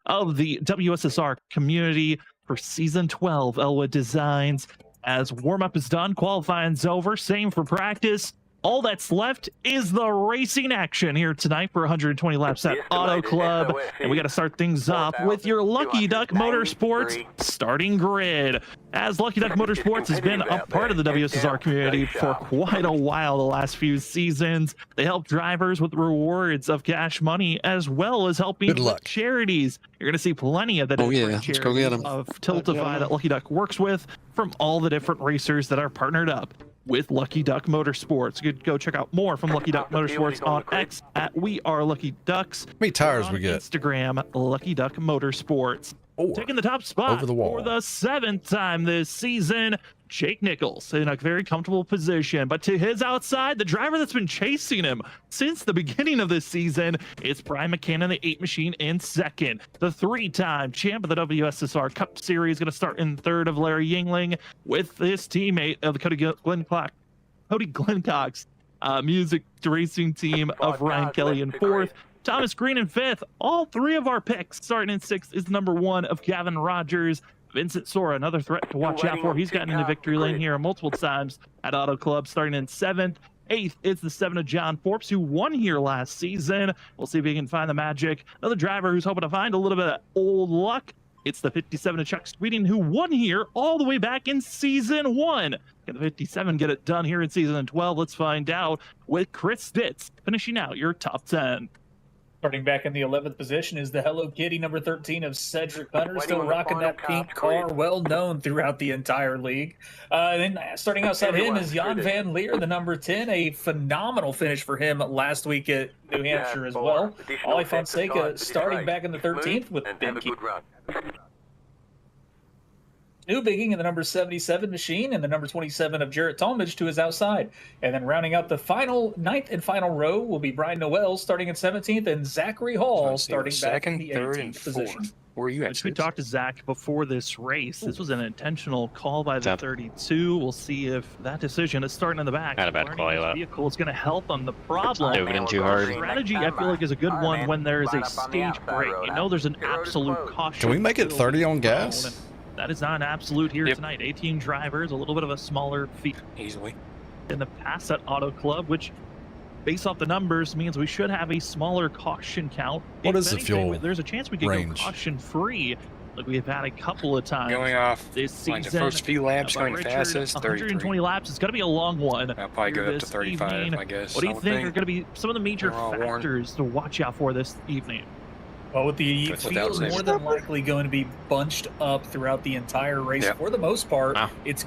of the WSSR community for Season 12 Elwood Designs. As warm-up is done, qualifying's over, same for practice. All that's left is the racing action here tonight for 120 laps at Auto Club. And we got to start things off with your Lucky Duck Motorsports starting grid. As Lucky Duck Motorsports has been a part of the WSSR community for quite a while the last few seasons. They help drivers with rewards of cash money as well as helping with charities. You're going to see plenty of the different charities of Tiltify that Lucky Duck works with from all the different racers that are partnered up with Lucky Duck Motorsports. You could go check out more from Lucky Duck Motorsports on X at We Are Lucky Ducks. How many tires we get? Instagram, Lucky Duck Motorsports. Taking the top spot for the 7th time this season, Jake Nichols in a very comfortable position, but to his outside, the driver that's been chasing him since the beginning of this season, it's Brian McCann in the 8 machine in second. The 3-time champ of the WSSR Cup Series going to start in third of Larry Yingling with his teammate of the Cody Glencock's music racing team of Ryan Kelly in fourth. Thomas Green in fifth. All three of our picks starting in sixth is number 1 of Gavin Rogers. Vincent Sora, another threat to watch out for. He's gotten into victory lane here multiple times at Auto Club, starting in 7th. 8th is the 7 of John Forbes, who won here last season. We'll see if he can find the magic. Another driver who's hoping to find a little bit of old luck. It's the 57 of Chuck Sweeting, who won here all the way back in Season 1. Can the 57 get it done here in Season 12? Let's find out with Chris Stitz finishing out your top 10. Starting back in the 11th position is the Hello Kitty number 13 of Cedric Hunter, still rocking that pink car, well known throughout the entire league. Then starting outside him is Jan Van Leer, the number 10, a phenomenal finish for him last week at New Hampshire as well. Ollie Fonseca starting back in the 13th with Ben Key. New bigging in the number 77 machine and the number 27 of Jarrett Talmadge to his outside. And then rounding out the 9th and final row will be Brian Noel starting at 17th and Zachary Hall starting back in the 18th position. Where are you at? We talked to Zach before this race. This was an intentional call by the 32. We'll see if that decision is starting in the back. Not a bad call. Vehicle is going to help on the problem. Moving in too hard. Strategy, I feel like, is a good one when there is a stage break. You know, there's an absolute caution. Can we make it 30 on gas? That is not an absolute here tonight. 18 drivers, a little bit of a smaller field. Easily. In the past at Auto Club, which, based off the numbers, means we should have a smaller caution count. What is the fuel? There's a chance we could go caution-free, like we have had a couple of times. Going off this season. Like the first few laps, going fastest, 120 laps. It's going to be a long one. I'll probably go up to 35, evening. I guess. What do you think are going to be some of the major factors to watch out for this evening? Well, with the field more than likely going to be bunched up throughout the entire race, for the most part, it's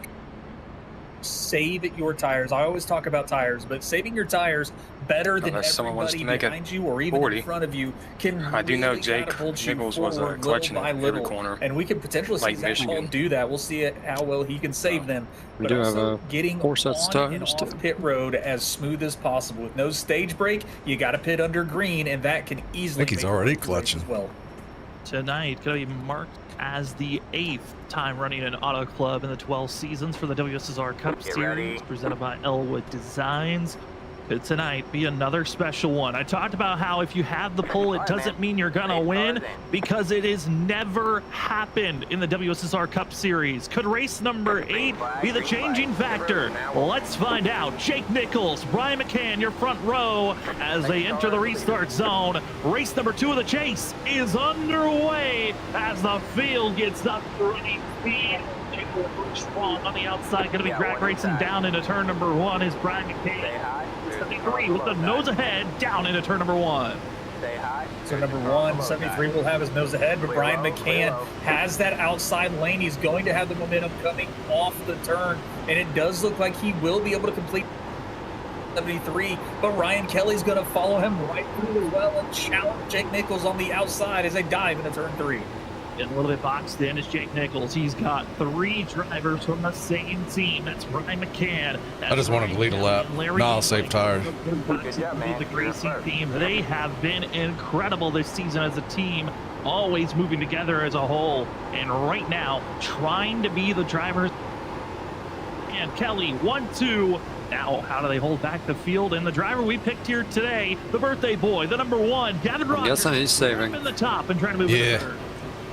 save your tires. I always talk about tires, but saving your tires better than everybody behind you or even in front of you can I do know Jake Nichols was clutching every corner. And we could potentially see Zach Hall do that. We'll see how well he can save them. We do have a getting on and off pit road as smooth as possible. With no stage break, you got to pit under green, and that can easily I think he's already clutching. As well. Tonight, going to be marked as the 8th time running an Auto Club in the 12 seasons for the WSSR Cup Series, presented by Elwood Designs. Could tonight be another special one? I talked about how if you have the pole, it doesn't mean you're gonna win, because it has never happened in the WSSR Cup Series. Could race number 8 be the changing factor? Let's find out. Jake Nichols, Brian McCann, your front row as they enter the restart zone. Race number 2 of the chase is underway as the field gets up running speed. Strong on the outside, going to be drag racing down into turn number 1 is Brian McCann. 73 with the nose ahead down into turn number 1. So number 1, 73 will have his nose ahead, but Brian McCann has that outside lane. He's going to have the momentum coming off the turn, and it does look like he will be able to complete 73, but Ryan Kelly's going to follow him right through as well and challenge Jake Nichols on the outside as they dive into turn 3. And a little bit boxed in is Jake Nichols. He's got 3 drivers from the same team. That's Brian McCann. I just wanted to lead a lap. No, I'll save tires. The racing team, they have been incredible this season as a team, always moving together as a whole. And right now, trying to be the drivers. And Kelly, 1-2. Now, how do they hold back the field? And the driver we picked here today, the birthday boy, the number 1, Gavin Rogers. I guess he's saving. In the top and trying to move it.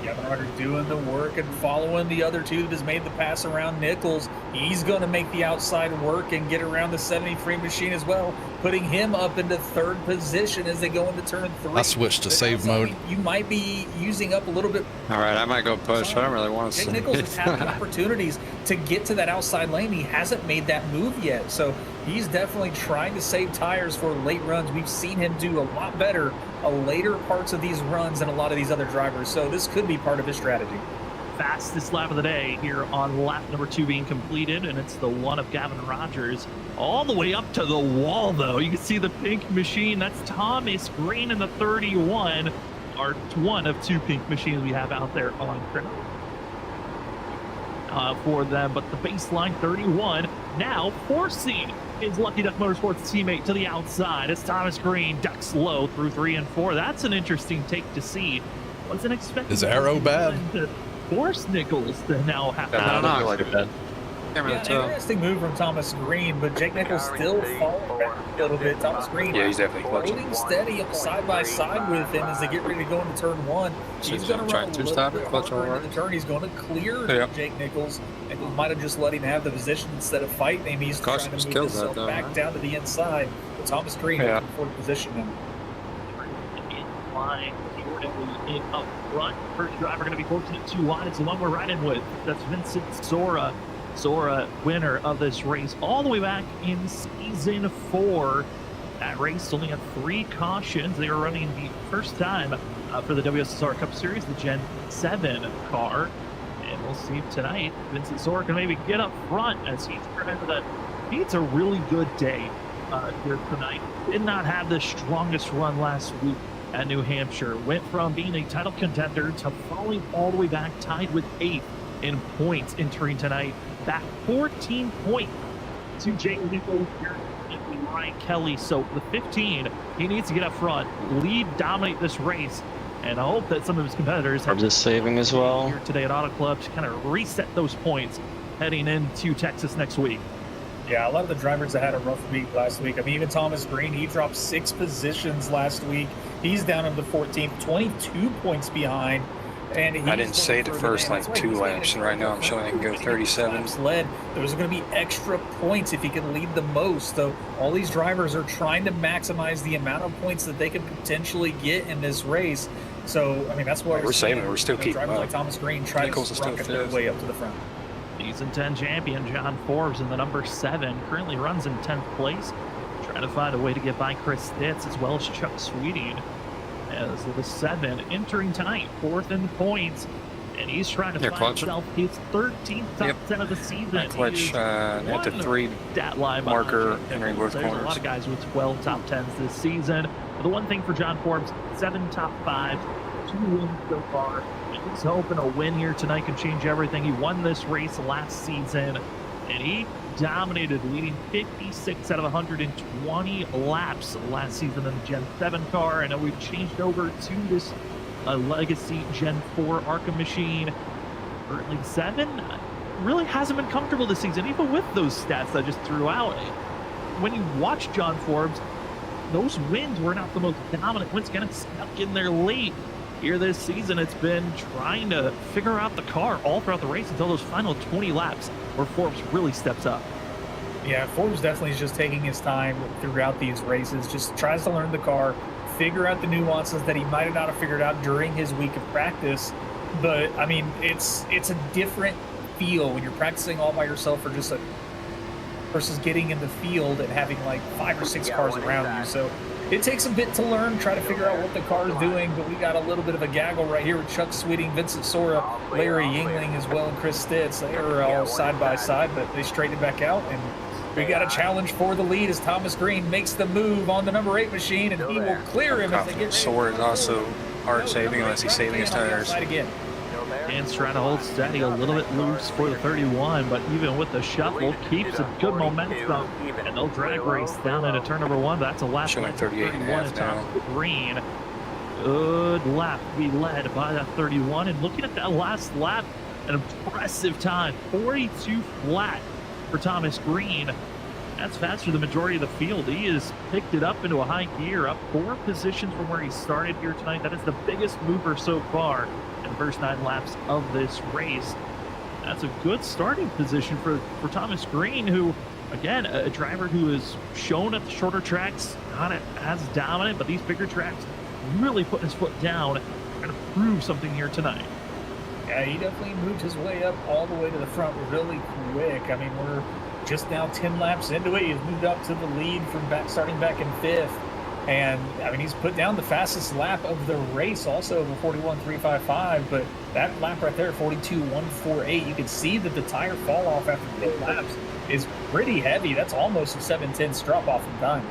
Gavin Rogers doing the work and following the other two that has made the pass around Nichols. He's going to make the outside work and get around the 73 machine as well, putting him up into third position as they go into turn 3. I switched to save mode. You might be using up a little bit. All right, I might go push. I don't really want to. Jake Nichols has had the opportunities to get to that outside lane. He hasn't made that move yet, so he's definitely trying to save tires for late runs. We've seen him do a lot better later parts of these runs than a lot of these other drivers, so this could be part of his strategy. Fastest lap of the day here on lap number 2 being completed, and it's the one of Gavin Rogers all the way up to the wall, though. You can see the pink machine. That's Thomas Green in the 31, are one of 2 pink machines we have out there on track for them. But the baseline 31 now forcing his Lucky Duck Motorsports teammate to the outside as Thomas Green ducks low through 3 and 4. That's an interesting take to see. Wasn't expecting Is Arrow bad? To force Nichols to now have to. I don't know. Like that. Yeah, an interesting move from Thomas Green, but Jake Nichols still falling back a little bit. Thomas Green, yeah, he's definitely clutching. Holding steady side by side with him as they get ready to go into turn 1. He's going to run a little bit harder into the turn. He's going to clear Jake Nichols. Nichols might have just let him have the position instead of fighting him. He's trying to move himself back down to the inside. But Thomas Green in fourth position now. In line, in up front. First driver going to be fortunate 2 wide. It's the one we're riding with. That's Vincent Sora. Sora, winner of this race all the way back in season 4. That race only had 3 cautions. They were running the first time for the WSSR Cup Series, the Gen 7 car. And we'll see tonight, Vincent Sora can maybe get up front as he's trying to. It's a really good day here tonight. Did not have the strongest run last week at New Hampshire. Went from being a title contender to falling all the way back, tied with 8th in points entering tonight. Back 14 points to Jake Nichols and Ryan Kelly. So the 15, he needs to get up front, lead, dominate this race, and I hope that some of his competitors have just saving as well here today at Auto Club to kind of reset those points heading into Texas next week. Yeah, a lot of the drivers that had a rough week last week. I mean, even Thomas Green, he dropped 6 positions last week. He's down in the 14th, 22 points behind. And I didn't say the first like 2 laps, and right now I'm showing I can go 37. Led. There's going to be extra points if he can lead the most. So all these drivers are trying to maximize the amount of points that they can potentially get in this race. So I mean, that's why we're saving. We're still keeping drivers up. like Thomas Green try to rocket their way up to the front. Season 10 champion John Forbes in the number 7 currently runs in 10th place, trying to find a way to get by Chris Stitz as well as Chuck Sweeting. As the 7 entering tonight, 4th in points, and he's trying to find himself his 13th top 10 of the season. Clutch at the 3 marker entering both corners. A lot of guys with 12 top 10s this season. But the one thing for John Forbes, 7 top 5s, 2 wins so far. And he's hoping a win here tonight can change everything. He won this race last season, and he dominated, leading 56 out of 120 laps last season in the Gen 7 car. And we've changed over to this legacy Gen 4 ARCA machine. Currently 7 really hasn't been comfortable this season, even with those stats I just threw out. When you watch John Forbes, those wins were not the most dominant wins, kind of stuck in there late. Here this season, it's been trying to figure out the car all throughout the race until those final 20 laps where Forbes really steps up. Yeah, Forbes definitely is just taking his time throughout these races, just tries to learn the car, figure out the nuances that he might not have figured out during his week of practice. But, I mean, it's a different feel when you're practicing all by yourself or just versus getting in the field and having like 5 or 6 cars around you. So it takes a bit to learn, try to figure out what the car is doing, but we got a little bit of a gaggle right here with Chuck Sweeting, Vincent Sora, Larry Yingling as well, and Chris Stitz. They are all side by side, but they straightened back out, and we got a challenge for the lead as Thomas Green makes the move on the number 8 machine, and he will clear him as they get ready. Sora is also hard saving unless he's saving his tires. Hands trying to hold steady, a little bit loose for the 31, but even with the shuffle, keeps a good momentum, and they'll drag race down into turn number 1. That's a lap showing 38.5 now. Green. Good lap to be led by that 31, and looking at that last lap, an impressive time, 42 flat for Thomas Green. That's faster than the majority of the field. He has picked it up into a high gear, up 4 positions from where he started here tonight. That is the biggest mover so far. And the first 9 laps of this race. That's a good starting position for Thomas Green, who, again, a driver who has shown at the shorter tracks not as dominant, but these bigger tracks really putting his foot down, trying to prove something here tonight. Yeah, he definitely moved his way up all the way to the front really quick. I mean, we're just now 10 laps into it. He's moved up to the lead from starting back in 5th. And, I mean, he's put down the fastest lap of the race also of a 41.355. But that lap right there, 42.148, you can see that the tire fall off after 10 laps is pretty heavy. That's almost a 7/10 drop off in time.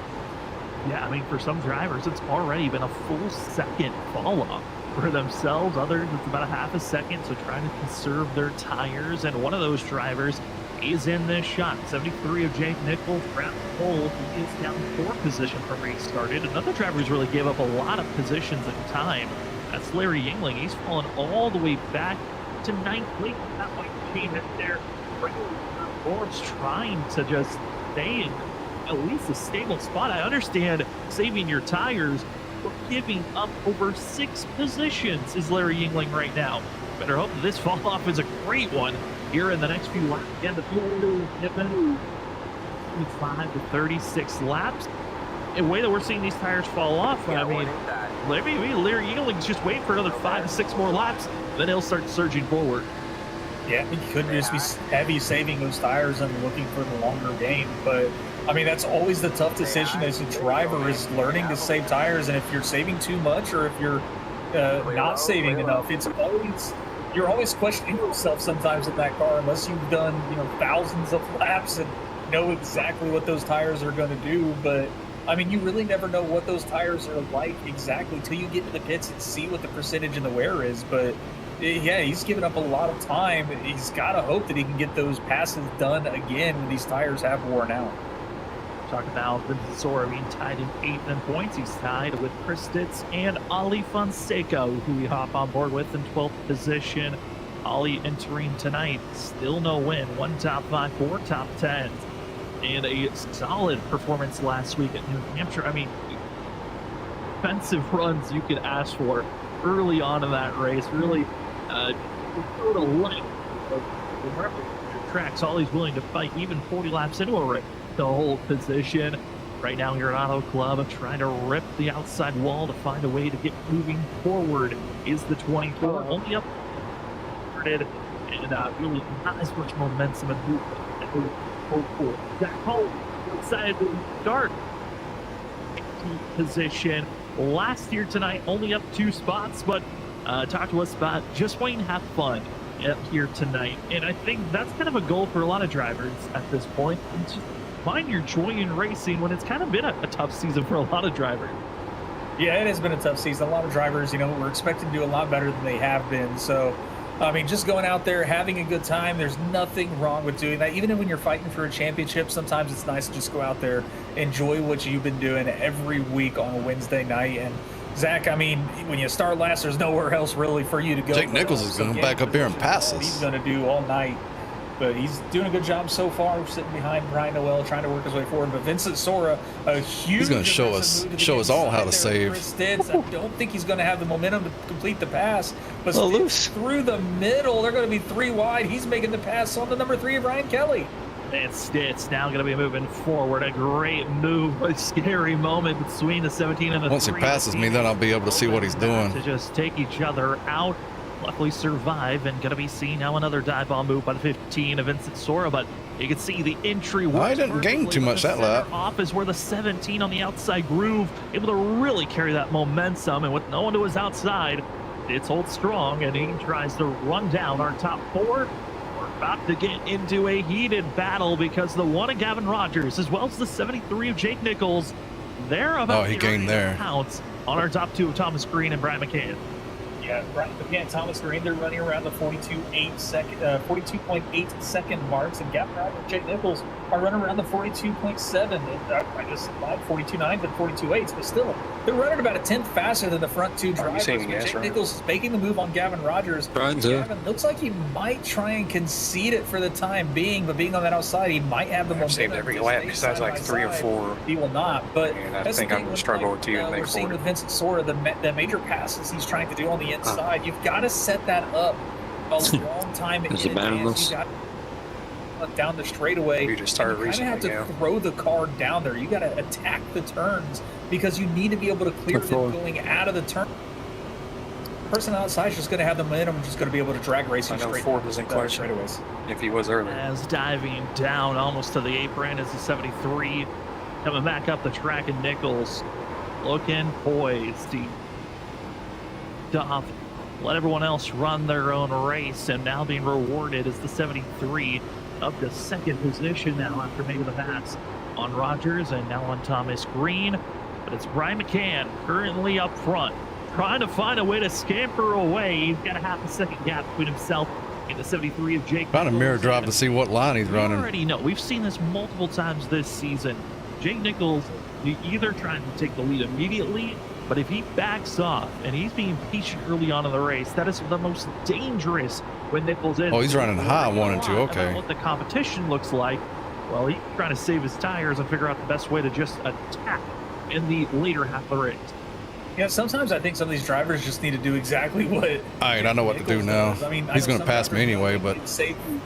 Yeah, I mean, for some drivers, it's already been a full second fall off. For themselves, others, it's about a half a second, so trying to conserve their tires. And one of those drivers is in this shot. 73 of Jake Nichols, Brad Cole, he is down 4th position from where he started. Another driver who's really gave up a lot of positions in time. That's Larry Yingling. He's fallen all the way back to 9th place. That might change it there. Forbes trying to just stay in at least a stable spot. I understand saving your tires, but giving up over 6 positions is Larry Yingling right now. Better hope this fall off is a great one here in the next few laps. Again, the 25 to 36 laps. The way that we're seeing these tires fall off, I mean, maybe Larry Yingling's just wait for another 5 to 6 more laps, then he'll start surging forward. Yeah, he could just be heavy saving those tires and looking for the longer game. But, I mean, that's always the tough decision as a driver is learning to save tires. And if you're saving too much or if you're not saving enough, you're always questioning yourself sometimes in that car unless you've done, thousands of laps and know exactly what those tires are going to do. But, I mean, you really never know what those tires are like exactly till you get to the pits and see what the percentage in the wear is. But, yeah, he's given up a lot of time. He's got to hope that he can get those passes done again when these tires have worn out. Talk about Vincent Sora being tied in 8th in points. He's tied with Chris Stitz and Ali Fonseca, who we hop on board with in 12th position. Ali entering tonight, still no win. 1 top 5, 4 top 10s, and a solid performance last week at New Hampshire. I mean, defensive runs you could ask for early on in that race. Really showed a length of the tracks. Ollie's willing to fight even 40 laps into a race to hold position. Right now, your Auto Club trying to rip the outside wall to find a way to get moving forward is the 24. Only up and really not as much momentum and movement. That home decided to start position last year tonight, only up 2 spots, but talk to us about just wanting to have fun up here tonight. And I think that's kind of a goal for a lot of drivers at this point. It's just find your joy in racing when it's kind of been a tough season for a lot of drivers. Yeah, it has been a tough season. A lot of drivers, were expected to do a lot better than they have been. So, I mean, just going out there, having a good time, there's nothing wrong with doing that. Even when you're fighting for a championship, sometimes it's nice to just go out there, enjoy what you've been doing every week on a Wednesday night. And Zach, I mean, when you start last, there's nowhere else really for you to go. Jake Nichols is going back up here and pass us. He's going to do all night. But he's doing a good job so far. We're sitting behind Brian Noel, trying to work his way forward. But Vincent Sora, a huge. He's going to show us all how to save. I don't think he's going to have the momentum to complete the pass. But through the middle, they're going to be 3 wide. He's making the pass on the number 3 of Ryan Kelly. And Stitz now going to be moving forward. A great move, a scary moment between the 17 and the 3. Once he passes me, then I'll be able to see what he's doing. To just take each other out. Luckily survive, and going to be seeing now another dive bomb move by the 15 of Vincent Sora, but you can see the entry. I didn't gain too much that lap. Off is where the 17 on the outside groove, able to really carry that momentum, and with no one to his outside, it's hold strong, and he tries to run down our top 4. We're about to get into a heated battle because the 1 of Gavin Rogers, as well as the 73 of Jake Nichols, they're about he gained there. Pounds on our top 2 of Thomas Green and Brian McCann. Yeah, Brian McCann, Thomas Green, they're running around the 42.8 second marks, and Gavin Rogers and Jake Nichols are running around the 42.7. I just lied, 42.9 and 42.8, but still, they're running about a 10th faster than the front 2 drivers. Jake Nichols is making the move on Gavin Rogers. Gavin looks like he might try and concede it for the time being, but being on that outside, he might have the momentum. Saved every lap besides like 3 or 4. He will not, but and I think I'm going to struggle with you. We're seeing with Vincent Sora, the major passes he's trying to do on the the inside. You've got to set that up a long time in advance. You got down the straightaway. You just started kind of have to throw the car down there. You got to attack the turns because you need to be able to clear them going out of the turn. The person outside is just going to have the momentum, just going to be able to drag racing straight Ford was in clutch straightaways. If he was early. As diving down almost to the apron is the 73 coming back up the track, and Nichols looking poised. He let everyone else run their own race, and now being rewarded is the 73 up to second position now after making the pass on Rogers and now on Thomas Green. But it's Brian McCann currently up front, trying to find a way to scamper away. He's got a half a second gap between himself and the 73 of Jake. Trying to mirror drive to see what line he's running. We already know. We've seen this multiple times this season. Jake Nichols, you either trying to take the lead immediately, but if he backs off and he's being patient early on in the race, that is the most dangerous when Nichols is. Oh, he's running high 1 and 2. Okay. What the competition looks like, well, he's trying to save his tires and figure out the best way to just attack in the later half of the race. Yeah, sometimes I think some of these drivers just need to do exactly what. All right, I know what to do now. I mean, he's going to pass me anyway, but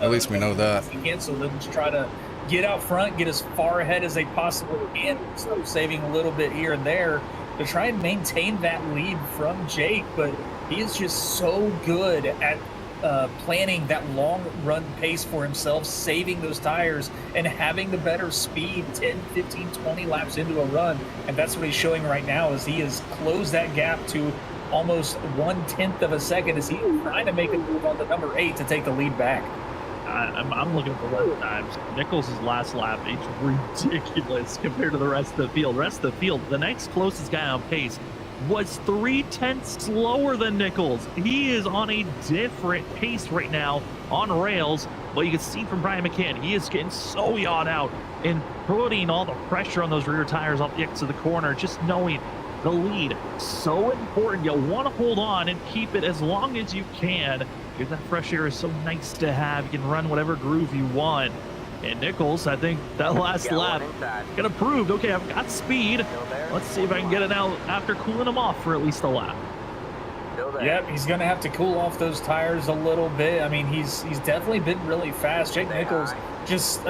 at least we know that. So they'll just try to get out front, get as far ahead as they possibly can, so saving a little bit here and there to try and maintain that lead from Jake. But he is just so good at planning that long run pace for himself, saving those tires and having the better speed 10, 15, 20 laps into a run. And that's what he's showing right now, is he has closed that gap to almost 1/10 of a second as he's trying to make a move on the number 8 to take the lead back. I'm looking at the lap times. Nichols' last lap is ridiculous compared to the rest of the field. The next closest guy on pace was 3/10 slower than Nichols. He is on a different pace right now on rails. But you can see from Brian McCann, he is getting so yawed out and putting all the pressure on those rear tires off the exit of the corner, just knowing the lead. So important. You want to hold on and keep it as long as you can, because that fresh air is so nice to have. You can run whatever groove you want. And Nichols, I think that last lap gonna prove, okay, I've got speed. Let's see if I can get it out after cooling him off for at least a lap. Yep, he's gonna have to cool off those tires a little bit. I mean, he's definitely been really fast. Jake Nichols just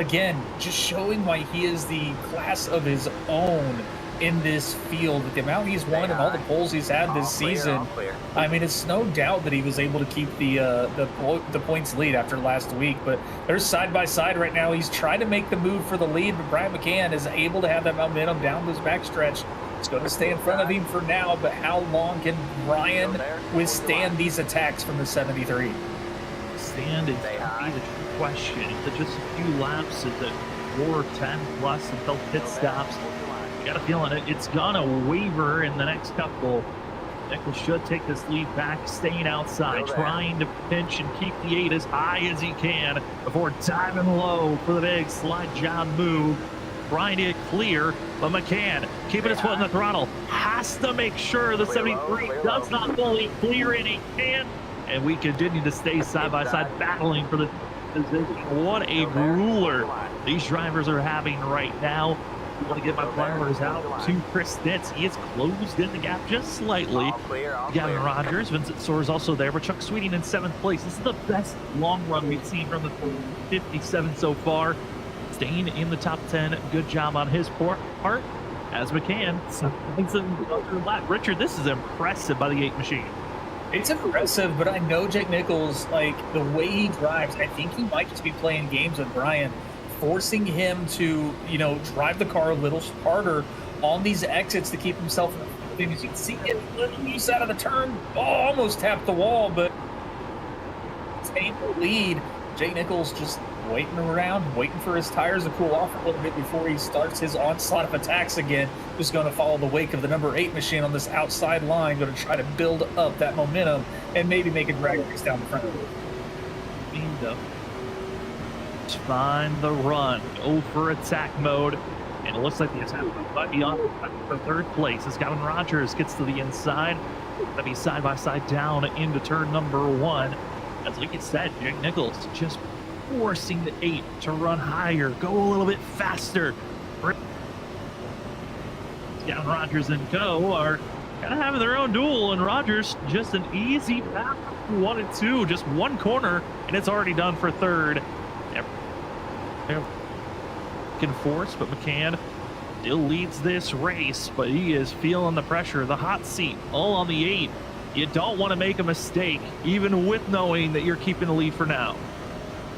showing why he is the class of his own in this field. The amount he's won and all the poles he's had this season, I mean, it's no doubt that he was able to keep the points lead after last week. But they're side by side right now. He's trying to make the move for the lead, but Brian McCann is able to have that momentum down this backstretch. It's going to stay in front of him for now, but how long can Brian withstand these attacks from the 73? Stand is the question. Is it just a few laps? Is it 4 or 10 plus until pit stops? Got a feeling it's gonna waver in the next couple. Nichols should take this lead back, staying outside, trying to pinch and keep the 8 as high as he can before diving low for the big slide job move. Trying to get clear, but McCann keeping his foot in the throttle, has to make sure the 73 does not fully clear, and he can. And we continue to stay side by side, battling for the position. What a grueler these drivers are having right now. I want to get my flowers out to Chris Nitz. He is closed in the gap just slightly. Gavin Rogers, Vincent Soares also there, but Chuck Sweeting in 7th place. This is the best long run we've seen from the 57 so far. Staying in the top 10. Good job on his part, as McCann. Richard, this is impressive by the 8 machine. It's impressive, but I know Jake Nichols, like the way he drives, I think he might just be playing games with Brian, forcing him to, drive the car a little harder on these exits to keep himself in the field. As you can see, getting a little loose out of the turn. Oh, almost tapped the wall, but take the lead. Jake Nichols just waiting around, waiting for his tires to cool off a little bit before he starts his onslaught of attacks again. Just going to follow the wake of the number 8 machine on this outside line, going to try to build up that momentum and maybe make a drag race down the front of it. Find the run, go for attack mode, and it looks like the attack mode might be on for 3rd place as Gavin Rogers gets to the inside. Gonna be side by side down into turn number 1. As like you said, Jake Nichols just forcing the 8 to run higher, go a little bit faster. Gavin Rogers and Co are kind of having their own duel, and Rogers just an easy path 1 and 2, just one corner, and it's already done for third. Can force, but McCann still leads this race, but he is feeling the pressure, the hot seat, all on the 8. You don't want to make a mistake, even with knowing that you're keeping the lead for now.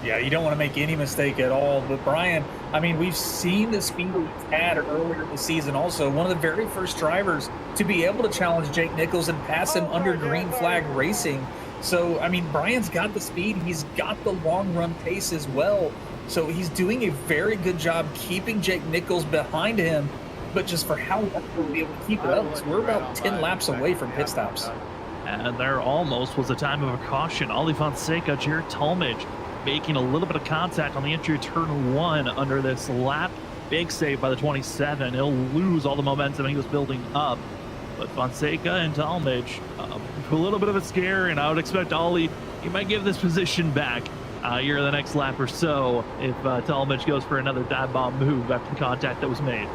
Yeah, you don't want to make any mistake at all. But Brian, I mean, we've seen the speed that he's had earlier in the season. Also, one of the very first drivers to be able to challenge Jake Nichols and pass him under green flag racing. So, I mean, Brian's got the speed. He's got the long run pace as well. So he's doing a very good job keeping Jake Nichols behind him. But just for how long we'll be able to keep it up, we're about 10 laps away from pit stops. And there almost was a time of a caution. Ollie Fonseca, Jared Talmadge making a little bit of contact on the entry of turn 1 under this lap. Big save by the 27. He'll lose all the momentum he was building up. But Fonseca and Talmadge, a little bit of a scare, and I would expect Ollie, he might give this position back here the next lap or so if Talmadge goes for another dive bomb move after the contact that was made.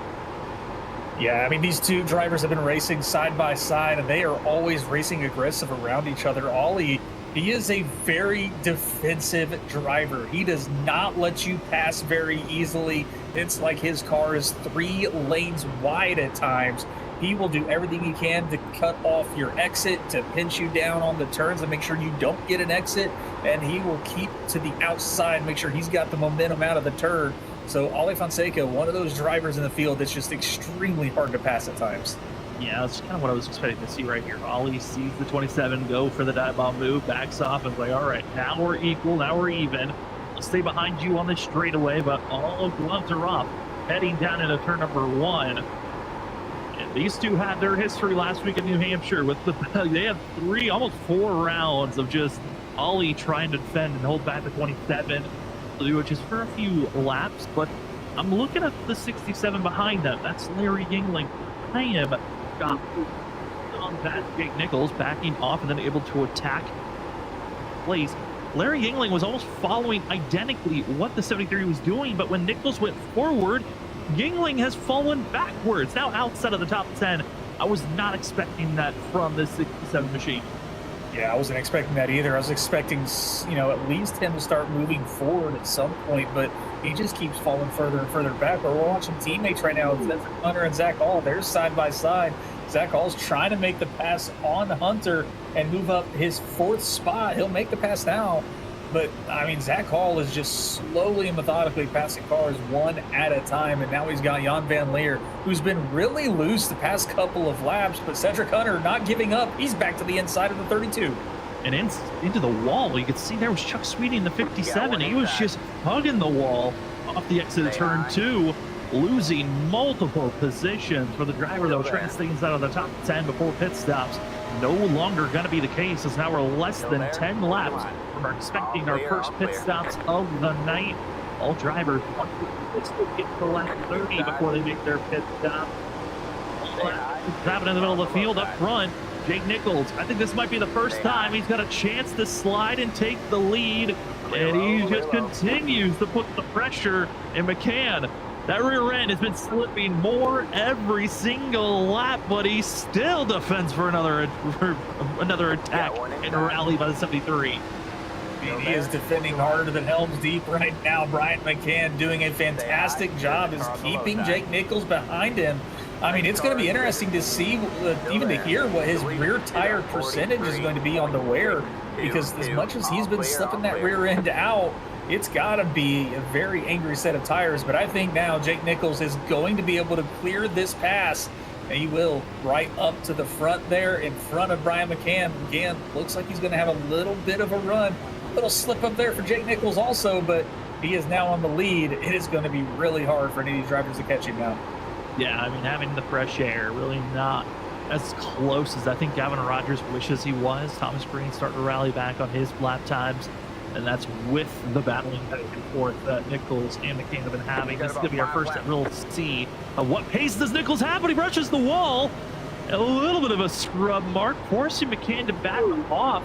Yeah, I mean, these two drivers have been racing side by side, and they are always racing aggressive around each other. Ollie, he is a very defensive driver. He does not let you pass very easily. It's like his car is 3 lanes wide at times. He will do everything he can to cut off your exit, to pinch you down on the turns and make sure you don't get an exit, and he will keep to the outside, make sure he's got the momentum out of the turn. So Ollie Fonseca, one of those drivers in the field that's just extremely hard to pass at times. Yeah, that's kind of what I was expecting to see right here. Ollie sees the 27 go for the dive bomb move, backs off, and is like, all right, now we're equal, now we're even. I'll stay behind you on this straightaway, but all gloves are off, heading down into turn number 1. And these two had their history last week in New Hampshire. They had 3, almost 4 rounds of just Ollie trying to defend and hold back the 27. Which is for a few laps, but I'm looking at the 67 behind them. That's Larry Yingling. I am got on that. Jake Nichols backing off and then able to attack place. Larry Yingling was almost following identically what the 73 was doing, but when Nichols went forward, Yingling has fallen backwards. Now outside of the top 10. I was not expecting that from this 67 machine. Yeah, I wasn't expecting that either. I was expecting, you know, at least him to start moving forward at some point, but he just keeps falling further and further back. But we're watching teammates right now, Hunter and Zach Hall. They're side by side. Zach Hall's trying to make the pass on Hunter and move up his 4th spot. He'll make the pass now. But, I mean, Zach Hall is just slowly and methodically passing cars one at a time. And now he's got Jan Van Leer, who's been really loose the past couple of laps. But Cedric Hunter not giving up. He's back to the inside of the 32. And into the wall. You could see there was Chuck Sweetie in the 57. He was just hugging the wall off the exit of turn 2, losing multiple positions for the driver that was trying to stay inside of the top 10 before pit stops. No longer going to be the case, as now we're less than 10 laps from expecting our first pit stops of the night. All drivers want to get to lap 30 before they make their pit stop. Happening in the middle of the field up front, Jake Nichols. I think this might be the first time he's got a chance to slide and take the lead, and he just continues to put the pressure in McCann. That rear end has been slipping more every single lap, but he still defends for another attack and rally by the 73. He is defending harder than Helms Deep right now. Brian McCann doing a fantastic job is keeping Jake Nichols behind him. I mean, it's going to be interesting to see, even to hear what his rear tire percentage is going to be on the wear, because as much as he's been slipping that rear end out, it's got to be a very angry set of tires. But I think now Jake Nichols is going to be able to clear this pass, and he will, right up to the front there in front of Brian McCann. Again, looks like he's going to have a little bit of a run. A little slip up there for Jake Nichols also, but he is now on the lead. It is going to be really hard for any of these drivers to catch him now. Yeah, I mean, having the fresh air, really not as close as I think Gavin Rogers wishes he was. Thomas Green starting to rally back on his lap times, and that's with the battling back and forth that Nichols and McCann have been having. This is going to be our first real see of what pace does Nichols have, but he brushes the wall. A little bit of a scrub mark, forcing McCann to back him off.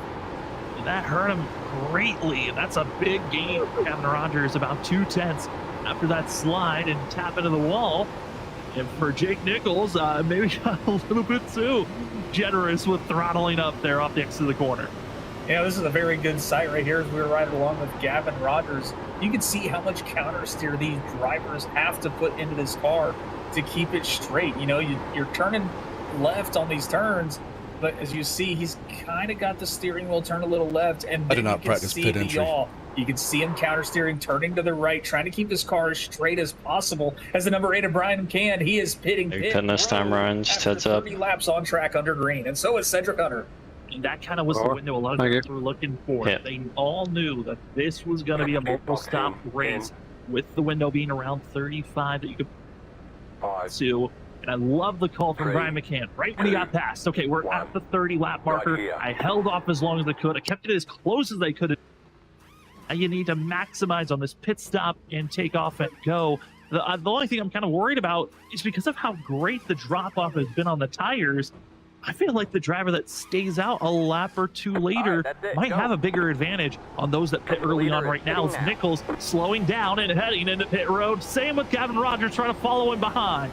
And that hurt him greatly. That's a big gain for Gavin Rogers, about 2/10 after that slide and tap into the wall. And for Jake Nichols, maybe got a little bit too generous with throttling up there off the exit of the corner. Yeah, this is a very good sight right here as we were riding along with Gavin Rogers. You can see how much counter steer these drivers have to put into this car to keep it straight. You know, you're turning left on these turns, but as you see, he's kind of got the steering wheel turn a little left, and I did not practice pit entry. You can see him counter steering, turning to the right, trying to keep his car as straight as possible. As the number 8 of Brian can, he is pitting Big pit this time, Ryan. Just heads up. 30 laps on track under green, and so is Cedric Hunter. And that kind of was the window a lot of guys were looking for. Yeah. They all knew that this was going to be a multiple stop race with the window being around 35 that you could to. And I love the call from Brian McCann right when he got past. Okay, we're at the 30 lap marker. I held off as long as I could. I kept it as close as I could. You need to maximize on this pit stop and take off and go. The only thing I'm kind of worried about is because of how great the drop off has been on the tires. I feel like the driver that stays out a lap or two later might have a bigger advantage on those that pit early on right now. It's Nichols slowing down and heading into pit road. Same with Gavin Rogers trying to follow him behind.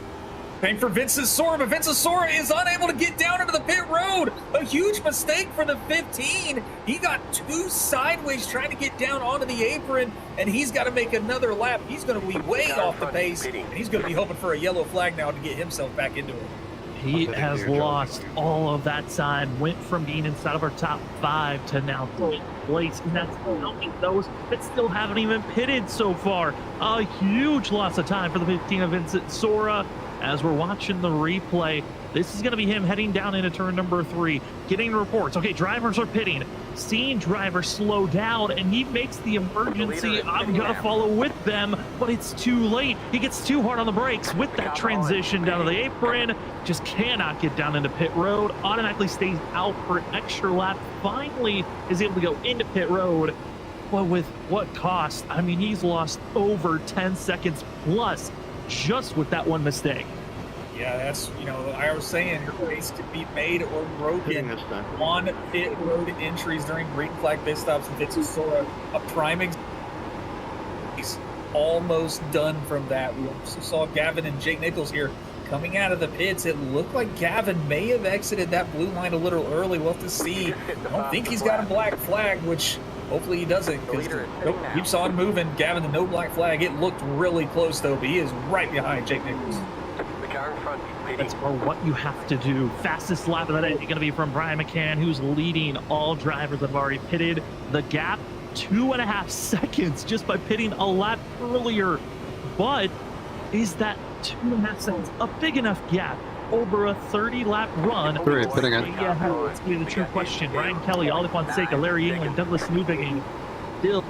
Same for Vincent Sora, but Vincent Sora is unable to get down into the pit road. A huge mistake for the 15. He got too sideways trying to get down onto the apron, and he's got to make another lap. He's going to be way off the pace, and he's going to be hoping for a yellow flag now to get himself back into it. He has lost all of that time, went from being inside of our top 5 to now 3rd place, and that's counting those that still haven't even pitted so far. A huge loss of time for the 15 of Vincent Sora. As we're watching the replay, this is going to be him heading down into turn number 3, getting reports. Okay, drivers are pitting, seeing drivers slow down, and he makes the emergency, I'm going to follow with them, but it's too late. He gets too hard on the brakes with that transition down to the apron, just cannot get down into pit road, automatically stays out for an extra lap, finally is able to go into pit road. But with what cost? I mean, he's lost over 10 seconds plus just with that one mistake. Yeah, that's, you know, I was saying your race could be made or broken on pit road entries during green flag pit stops. And Vincent Sora, a prime example. He's almost done from that. We also saw Gavin and Jake Nichols here coming out of the pits. It looked like Gavin may have exited that blue line a little early. We'll have to see. I don't think he's got a black flag, which hopefully he doesn't, because nope, keeps on moving. Gavin, the no black flag. It looked really close, though, but he is right behind Jake Nichols. That's for what you have to do. Fastest lap of the day is going to be from Brian McCann, who's leading all drivers that have already pitted. The gap, 2.5 seconds just by pitting a lap earlier. But is that 2.5 seconds a big enough gap over a 30-lap run? Yeah, let's be the true question. Ryan Kelly, Ollie Fonseca, Larry England, Douglas Newbigin, still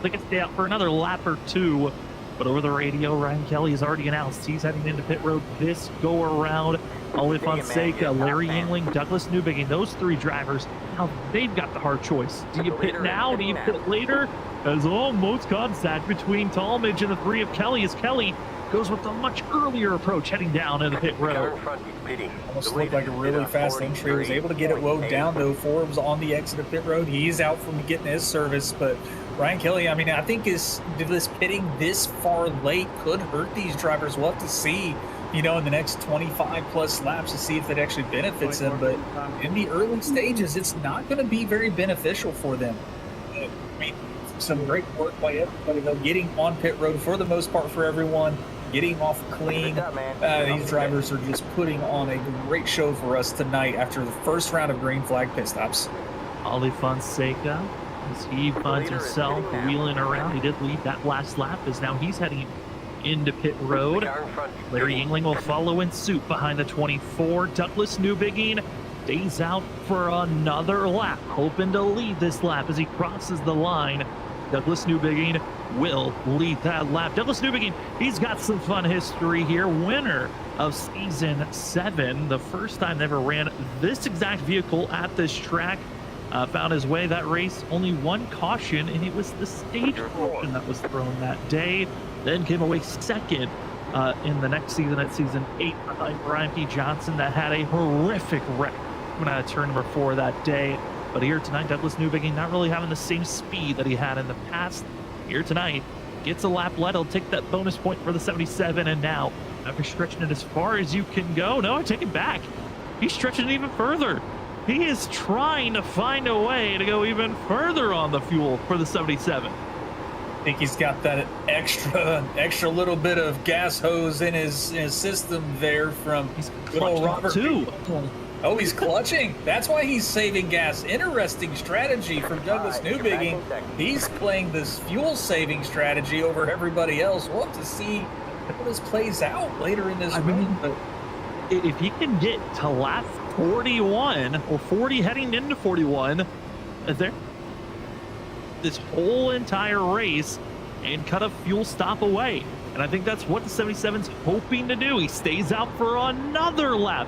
they can stay out for another lap or two. But over the radio, Ryan Kelly has already announced he's heading into pit road this go-around. Ollie Fonseca, Larry England, Douglas Newbigin, those 3 drivers, now they've got the hard choice. Do you pit now? Do you pit later? There's almost contact between Talmadge and the 3 of Kelly, as Kelly goes with a much earlier approach heading down into pit road. Almost looked like a really fast entry. Was able to get it woed down, though. Forbes on the exit of pit road. He's out from getting his service, but Ryan Kelly, I mean, I think this pitting this far late could hurt these drivers. We'll have to see, you know, in the next 25 plus laps to see if it actually benefits them. But in the early stages, it's not going to be very beneficial for them. I mean, some great work by everybody, though, getting on pit road for the most part for everyone, getting off clean. These drivers are just putting on a great show for us tonight after the first round of green flag pit stops. Ollie Fonseca, as he finds himself wheeling around, he did lead that last lap, as now he's heading into pit road. Larry England will follow in suit behind the 24. Douglas Newbigin stays out for another lap, hoping to lead this lap as he crosses the line. Douglas Newbigin will lead that lap. Douglas Newbigin, he's got some fun history here. Winner of season 7, the first time they ever ran this exact vehicle at this track. Found his way that race, only one caution, and it was the stage caution that was thrown that day. Then came away second in the next season, at season 8, behind Brian P. Johnson, that had a horrific wreck coming out of turn number 4 that day. But here tonight, Douglas Newbigin not really having the same speed that he had in the past. Here tonight, gets a lap led. He'll take that bonus point for the 77. And now, after stretching it as far as you can go, no, I take it back. He's stretching it even further. He is trying to find a way to go even further on the fuel for the 77. I think he's got that extra little bit of gas hose in his system there from good old Robert too. Oh, he's clutching. That's why he's saving gas. Interesting strategy from Douglas Newbigging. He's playing this fuel-saving strategy over everybody else. We'll have to see how this plays out later in this run. But if he can get to lap 41 or 40 heading into 41, there this whole entire race and cut a fuel stop away. And I think that's what the 77's hoping to do. He stays out for another lap.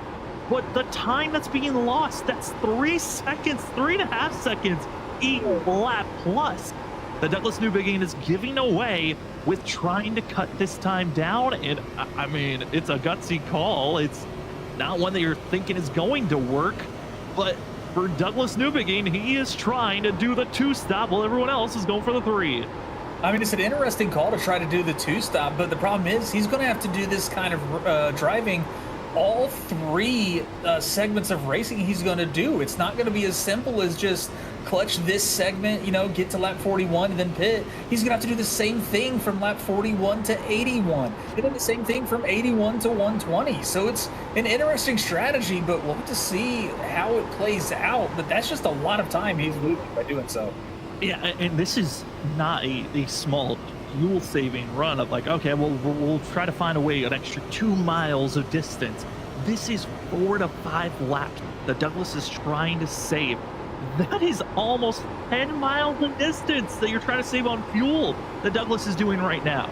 But the time that's being lost, that's 3 seconds, 3.5 seconds each lap plus. The Douglas Newbigging is giving away with trying to cut this time down. And I mean, it's a gutsy call. It's not one that you're thinking is going to work, but for Douglas Newbigging, he is trying to do the 2-stop while everyone else is going for the 3. I mean, it's an interesting call to try to do the 2-stop, but the problem is he's going to have to do this kind of driving all 3 segments of racing he's going to do. It's not going to be as simple as just clutch this segment, you know, get to lap 41 and then pit. He's going to have to do the same thing from lap 41 to 81, and then the same thing from 81 to 120. So it's an interesting strategy, but we'll have to see how it plays out. But that's just a lot of time he's losing by doing so. Yeah, and this is not a small fuel-saving run of like, okay, we'll try to find a way, an extra 2 miles of distance. This is 4 to 5 laps that Douglas is trying to save. That is almost 10 miles of distance that you're trying to save on fuel that Douglas is doing right now.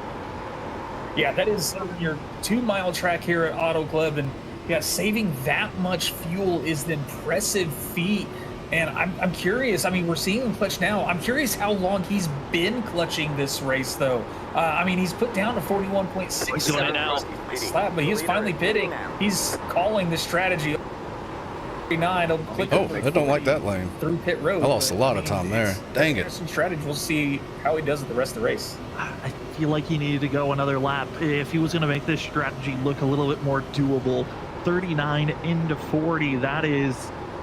Yeah, that is your 2-mile track here at Auto Club, and yeah, saving that much fuel is an impressive feat. And I'm curious. I mean, we're seeing him clutch now. I'm curious how long he's been clutching this race, though. I mean, he's put down to 41.6 lap, but he is finally pitting. He's calling the strategy. Oh, I don't like that lane. Through pit road. I lost a lot of time there. Dang it. Some strategy. We'll see how he does at the rest of the race. I feel like he needed to go another lap if he was going to make this strategy look a little bit more doable. 39 into 40. That is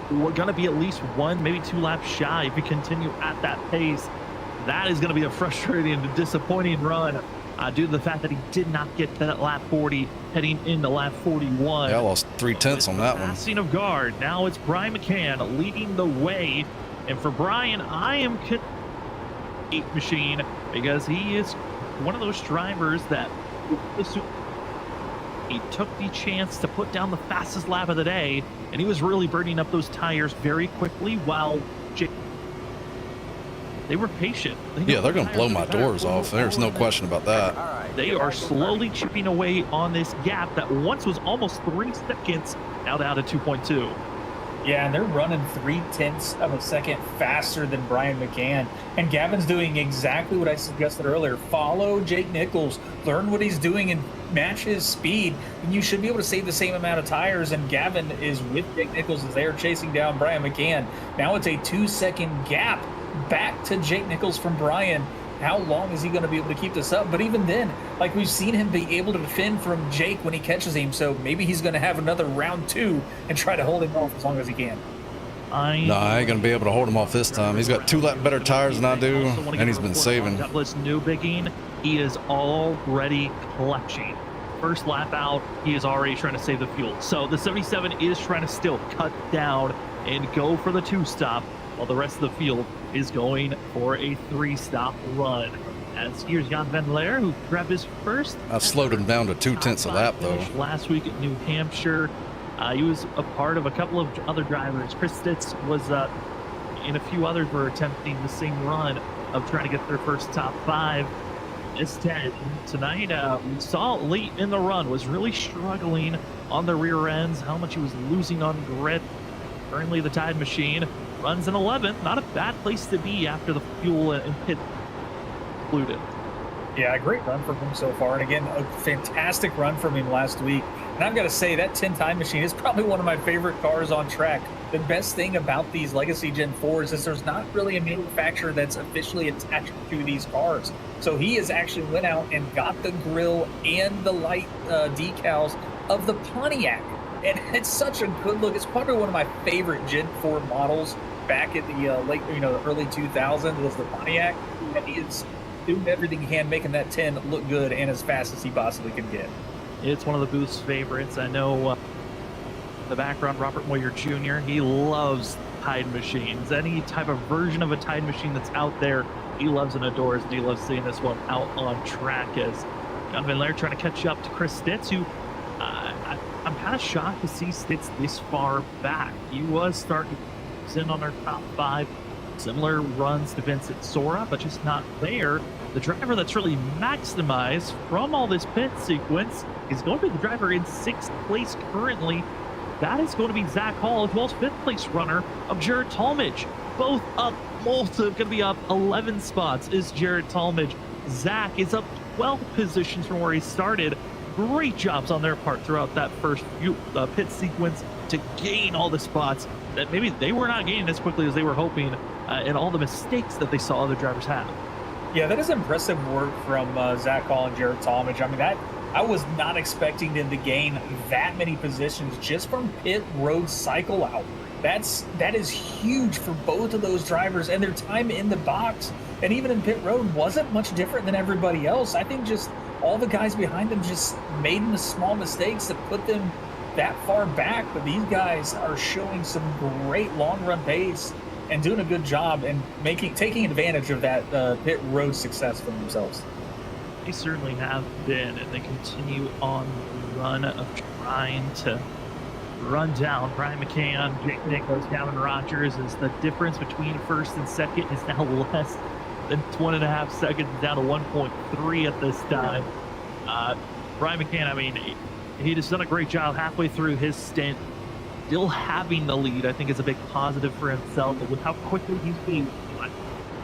going to be at least 1, maybe 2 laps shy if you continue at that pace. That is going to be a frustrating and disappointing run due to the fact that he did not get that lap 40 heading into lap 41. Yeah, I lost 3/10 on that one. Passing of guard. Now it's Brian McCann leading the way. And for Brian, I am machine because he is one of those drivers that he took the chance to put down the fastest lap of the day, and he was really burning up those tires very quickly while they were patient. Yeah, they're going to blow my doors off. There's no question about that. They are slowly chipping away on this gap that once was almost 3 seconds, now down to 2.2. Yeah, and they're running 0.3 of a second faster than Brian McCann. And Gavin's doing exactly what I suggested earlier. Follow Jake Nichols, learn what he's doing, and match his speed. And you should be able to save the same amount of tires. And Gavin is with Jake Nichols as they're chasing down Brian McCann. Now it's a 2-second gap back to Jake Nichols from Brian. How long is he going to be able to keep this up? But even then, like, we've seen him be able to defend from Jake when he catches him, so maybe he's going to have another round 2 and try to hold him off as long as he can. No, I ain't going to be able to hold him off this time. He's got 2 lap better tires than I do, and he's been saving. Douglas Newbigging, he is already clutching. First lap out, he is already trying to save the fuel. So the 77 is trying to still cut down and go for the 2-stop, while the rest of the field is going for a 3-stop run. As here's Jan van Leer, who grabbed his first. I slowed him down to 2/10 a lap, though. Last week at New Hampshire, he was a part of a couple of other drivers. Chris Stitz was, and a few others were attempting the same run of trying to get their first top 5. Instead, tonight, we saw late in the run was really struggling on the rear ends, how much he was losing on grip. Currently, the Tide machine runs an 11th. Not a bad place to be after the fuel and pit included. Yeah, a great run from him so far. And again, a fantastic run from him last week. And I've got to say, that 10 Time machine is probably one of my favorite cars on track the best thing about these Legacy Gen 4s is there's not really a manufacturer that's officially attached to these cars. So he has actually went out and got the grille and the light decals of the Pontiac. And it's such a good look. It's probably one of my favorite Gen 4 models back in the early 2000s was the Pontiac. And he is doing everything he can, making that 10 look good and as fast as he possibly can get. It's one of the booth's favorites. I know the background, Robert Moyer Jr., he loves Tide machines. Any type of version of a Tide machine that's out there, he loves and adores, and he loves seeing this one out on track as Jon Van Leer trying to catch up to Chris Stitz, who I'm kind of shocked to see Stitz this far back. He was starting in on our top 5. Similar runs to Vincent Sora, but just not there. The driver that's really maximized from all this pit sequence is going to be the driver in 6th place currently. That is going to be Zach Hall, as well as 5th place runner of Jared Talmadge. Both up, both going to be up 11 spots is Jared Talmadge. Zach is up 12 positions from where he started. Great jobs on their part throughout that first few pit sequence to gain all the spots that maybe they were not gaining as quickly as they were hoping, and all the mistakes that they saw other drivers have. Yeah, that is impressive work from Zach Hall and Jared Talmadge. I mean, I was not expecting them to gain that many positions just from pit road cycle out. That is huge for both of those drivers, and their time in the box and even in pit road wasn't much different than everybody else. I think just all the guys behind them just made the small mistakes that put them that far back, but these guys are showing some great long run pace and doing a good job and taking advantage of that pit road success for themselves. They certainly have been, and they continue on the run of trying to run down Brian McCann, Jake Nichols, Gavin Rogers, as the difference between first and second is now less than 1.5 seconds, down to 1.3 at this time. Brian McCann, I mean, he just done a great job halfway through his stint. Still having the lead, I think, is a big positive for himself. But with how quickly he's being,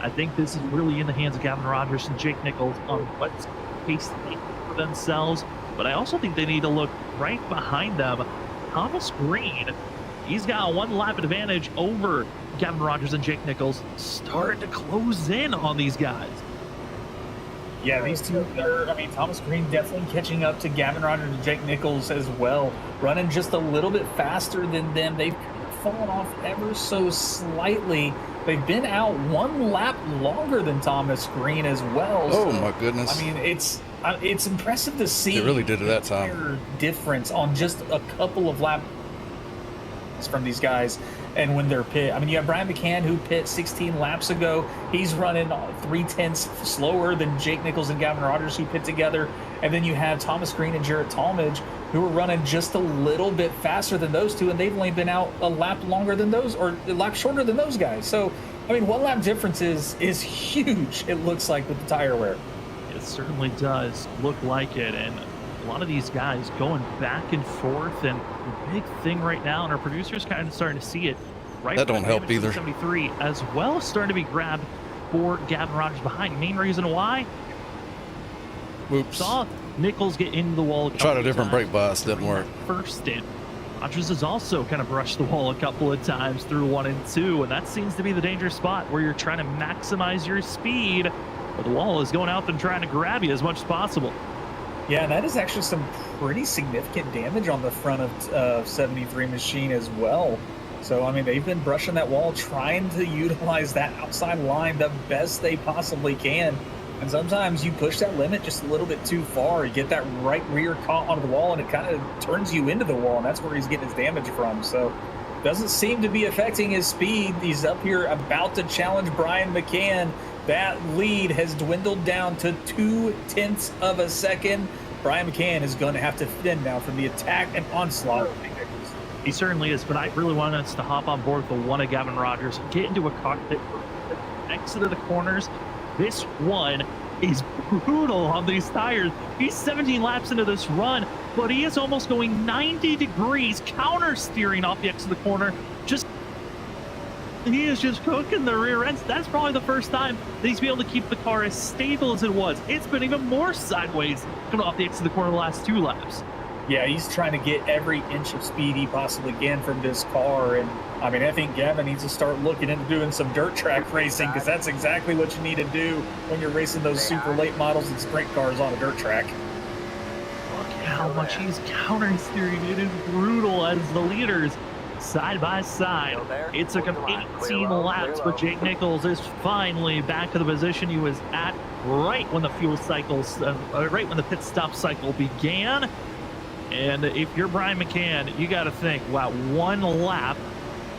I think this is really in the hands of Gavin Rogers and Jake Nichols on what pace they need for themselves. But I also think they need to look right behind them. Thomas Green, he's got a 1 lap advantage over Gavin Rogers and Jake Nichols, starting to close in on these guys. Yeah, these two are, I mean, Thomas Green definitely catching up to Gavin Rogers and Jake Nichols as well, running just a little bit faster than them. They've fallen off ever so slightly. They've been out 1 lap longer than Thomas Green as well. Oh, so, my goodness. I mean, it's impressive to see. They really did it that time. Difference on just a couple of laps from these guys. And when they're pit, I mean, you have Brian McCann, who pit 16 laps ago. He's running 0.3 slower than Jake Nichols and Gavin Rogers, who pit together. And then you have Thomas Green and Jared Talmadge, who are running just a little bit faster than those two, and they've only been out a lap longer than those, or a lap shorter than those guys. So, I mean, 1 lap difference is huge, it looks like, with the tire wear. It certainly does look like it, and a lot of these guys going back and forth, and the big thing right now, and our producers kind of starting to see it, right? That don't help either. 73 as well, starting to be grabbed for Gavin Rogers behind. Main reason why? Oops. Saw Nichols get into the wall. Tried a different brake bias, didn't work. First stint. Rogers has also kind of brushed the wall a couple of times through 1 and 2, and that seems to be the dangerous spot where you're trying to maximize your speed, but the wall is going out and trying to grab you as much as possible. Yeah, that is actually some pretty significant damage on the front of 73 machine as well. So, I mean, they've been brushing that wall, trying to utilize that outside line the best they possibly can. And sometimes you push that limit just a little bit too far. You get that right rear caught onto the wall, and it kind of turns you into the wall, and that's where he's getting his damage from. So, doesn't seem to be affecting his speed. He's up here about to challenge Brian McCann. That lead has dwindled down to 0.2 of a second. Brian McCann is going to have to fend now from the attack and onslaught. He certainly is, but I really want us to hop on board with the one of Gavin Rogers, get into a cockpit, exit of the corners. This one is brutal on these tires. He's 17 laps into this run, but he is almost going 90 degrees, counter steering off the exit of the corner. He is just cooking the rear ends. That's probably the first time that he's been able to keep the car as stable as it was. It's been even more sideways coming off the exit of the corner the last 2 laps. Yeah, he's trying to get every inch of speed he possibly can from this car. And I mean, I think Gavin needs to start looking into doing some dirt track racing, because that's exactly what you need to do when you're racing those super late models and sprint cars on a dirt track. Look at how much he's counter steering. It is brutal as the leaders side by side. It took him 18 laps, but Jake Nichols is finally back to the position he was at right when the right when the pit stop cycle began. And if you're Brian McCann, you got to think, wow, one lap,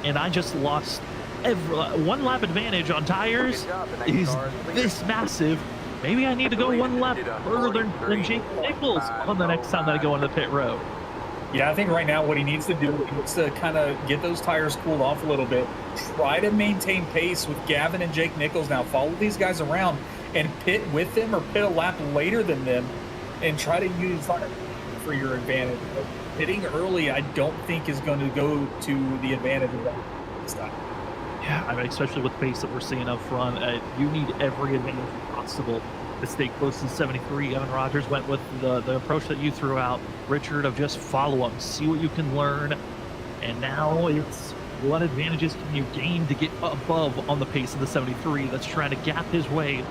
and I just lost one lap advantage on tires is this massive. Maybe I need to go one lap further than Jake Nichols on the next time that I go into the pit road. Yeah, I think right now what he needs to do is to kind of get those tires cooled off a little bit. Try to maintain pace with Gavin and Jake Nichols now. Follow these guys around and pit with them or pit a lap later than them and try to use fire for your advantage. But pitting early, I don't think is going to go to the advantage of that this time. Yeah, I mean, especially with the pace that we're seeing up front, you need every advantage possible to stay close to 73. Evan Rogers went with the approach that you threw out, Richard, of just follow him, see what you can learn. And now it's what advantages can you gain to get above on the pace of the 73 that's trying to gap his way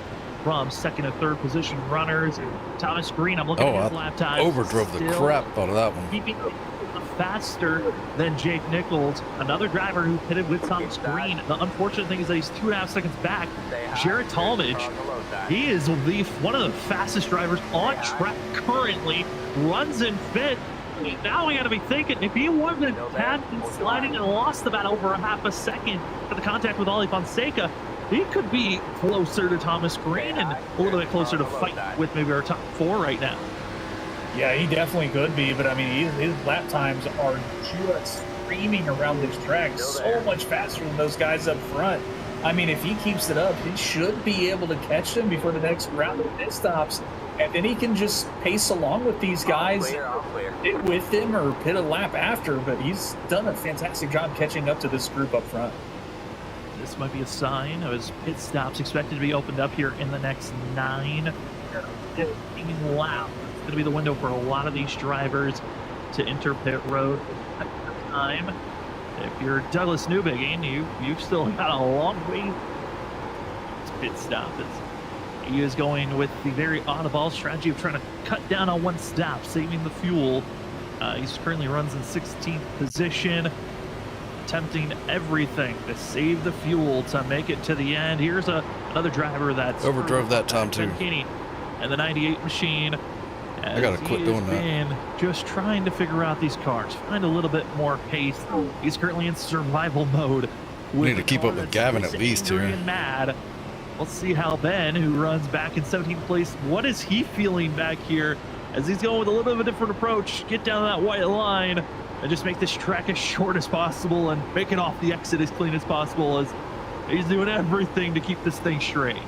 from second and third position runners. Thomas Green, I'm looking at his lap time. Overdrove the crap out of that one. Keeping faster than Jake Nichols, another driver who pitted with Thomas Green. The unfortunate thing is that he's 2.5 seconds back. Jared Talmadge, he is one of the fastest drivers on track currently, runs in fifth. Now we got to be thinking, if he wasn't had been sliding and lost about over a half a second for the contact with Ollie Fonseca, he could be closer to Thomas Green and a little bit closer to fight with maybe our top four right now. Yeah, he definitely could be, but I mean, his lap times are just screaming around this track so much faster than those guys up front. I mean, if he keeps it up, he should be able to catch them before the next round of pit stops, and then he can just pace along with these guys, pit with them or pit a lap after, but he's done a fantastic job catching up to this group up front. This might be a sign of his pit stops expected to be opened up here in the next 9 or 15 laps. It's going to be the window for a lot of these drivers to enter pit road at the time. If you're Douglas Newbegin, you've still got a long way to pit stop. He is going with the very oddball strategy of trying to cut down on one stop, saving the fuel. He's currently runs in 16th position, attempting everything to save the fuel to make it to the end. Here's another driver that's overdrove that time too. And the 98 machine. I gotta quit doing that. Just trying to figure out these cars, find a little bit more pace. He's currently in survival mode. We need to keep up with Gavin at least here. Mad. Let's see how Ben, who runs back in 17th place, what is he feeling back here as he's going with a little bit of a different approach, get down that white line and just make this track as short as possible and make it off the exit as clean as possible, as he's doing everything to keep this thing straight.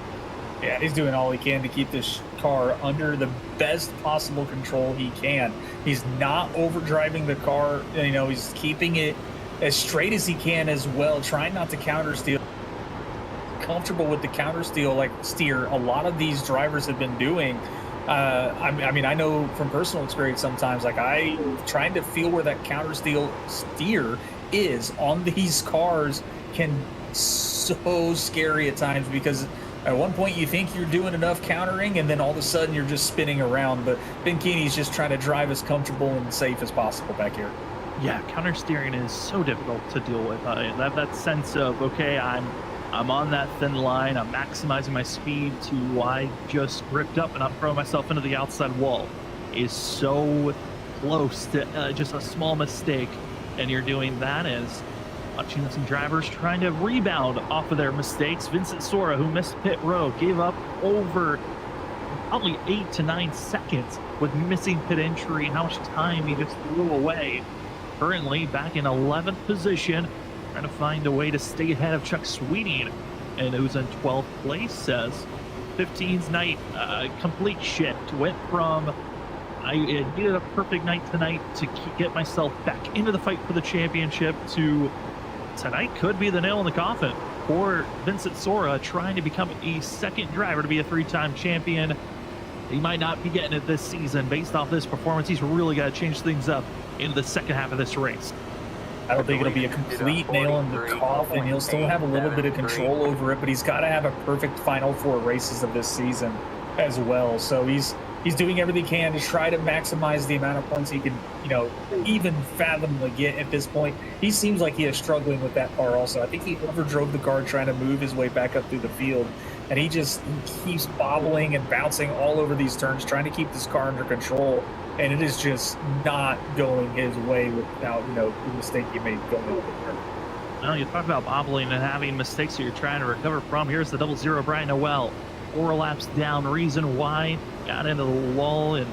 Yeah, he's doing all he can to keep this car under the best possible control he can. He's not overdriving the car. You know, he's keeping it as straight as he can as well, trying not to counter steer. Comfortable with the counter steer a lot of these drivers have been doing. I mean, I know from personal experience sometimes, like I'm trying to feel where that counter steer is on these cars can so scary at times, because at one point you think you're doing enough countering and then all of a sudden you're just spinning around. But Ben Keeney's just trying to drive as comfortable and safe as possible back here. Yeah, counter steering is so difficult to deal with. I have that sense of, okay, I'm on that thin line, I'm maximizing my speed, to I just gripped up and I'm throwing myself into the outside wall is so close to just a small mistake. And you're doing that as watching some drivers trying to rebound off of their mistakes. Vincent Sora, who missed pit road, gave up over probably 8 to 9 seconds with missing pit entry, and how much time he just threw away. Currently back in 11th position, trying to find a way to stay ahead of Chuck Sweeting, and who's in 12th place. Says 15's night, complete shift. Went from I needed a perfect night tonight to get myself back into the fight for the championship, to tonight could be the nail in the coffin for Vincent Sora, trying to become a second driver to be a 3-time champion. he might not be getting it this season. Based off this performance, he's really got to change things up in the second half of this race. I don't think it'll be a complete nail in the coffin. He'll still have a little bit of control over it, but he's got to have a perfect final 4 races of this season as well. So he's doing everything he can to try to maximize the amount of points he can, even fathomably get at this point. He seems like he is struggling with that car also. I think he overdrove the car trying to move his way back up through the field, and he keeps bobbling and bouncing all over these turns, trying to keep this car under control. And it is just not going his way without, the mistake he made going over there. Well, you talk about bobbling and having mistakes that you're trying to recover from. Here's the 00 Brian Noel. 4 laps down. Reason why, got into the lull and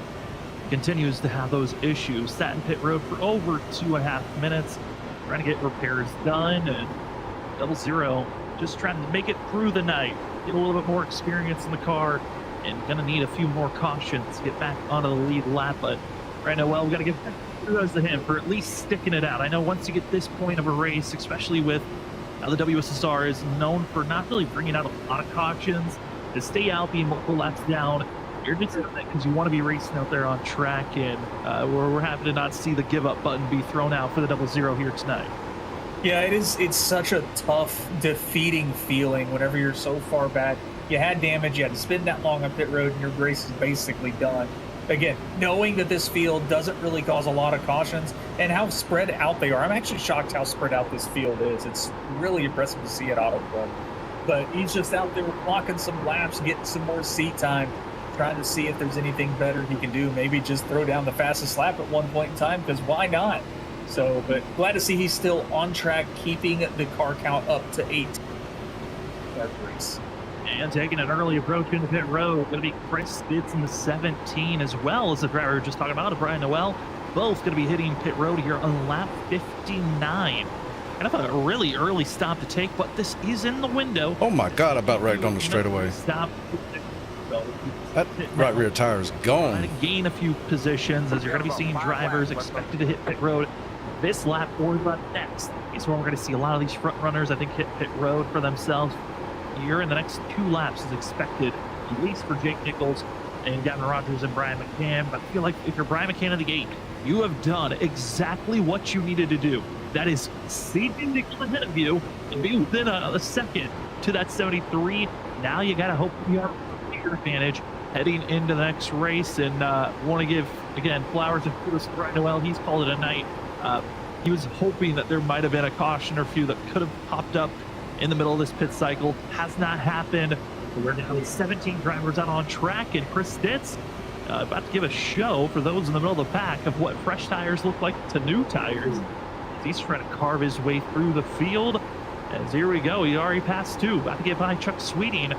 continues to have those issues. Sat in pit road for over 2.5 minutes, trying to get repairs done. And 00 just trying to make it through the night, get a little bit more experience in the car, and gonna need a few more cautions to get back onto the lead lap. But right now, well, we gotta give kudos to him for at least sticking it out. I know once you get this point of a race, especially with how the WSSR is known for not really bringing out a lot of cautions, to stay out, being multiple laps down, you're just doing that because you want to be racing out there on track, and we're happy to not see the give up button be thrown out for the 00 here tonight. Yeah, it's such a tough, defeating feeling whenever you're so far back. You had damage, you had to spend that long on pit road, and your race is basically done. Again, knowing that this field doesn't really cause a lot of cautions and how spread out they are. I'm actually shocked how spread out this field is. It's really impressive to see at Auto Club. But he's just out there clocking some laps, getting some more seat time, trying to see if there's anything better he can do. Maybe just throw down the fastest lap at one point in time, because why not? So, but glad to see he's still on track, keeping the car count up to 8. That race. And taking an early approach into pit road, going to be Chris Spitz in the 17, as well as the driver we were just talking about, Brian Noel. Both going to be hitting pit road here on lap 59. Kind of a really early stop to take, but this is in the window. Oh my God, I about wrecked on the straightaway. Stop. That right rear tire is gone. Trying to gain a few positions, as you're going to be seeing drivers expected to hit pit road this lap or the next. Is where we're going to see a lot of these front runners, I think, hit pit road for themselves here in the next 2 laps is expected, at least for Jake Nichols and Gavin Rogers and Brian McCann. But I feel like if you're Brian McCann in the gate, you have done exactly what you needed to do. That is see Nichols ahead of you and be within a second to that 73. Now you got to hope you are your advantage heading into the next race. And want to give, again, flowers and kudos to Brian Noel. He's called it a night. He was hoping that there might have been a caution or few that could have popped up in the middle of this pit cycle. Has not happened. We're down to 17 drivers out on track, and Chris Stitz about to give a show for those in the middle of the pack of what fresh tires look like to new tires. He's trying to carve his way through the field. As here we go, he already passed 2. About to get by Chuck Sweeting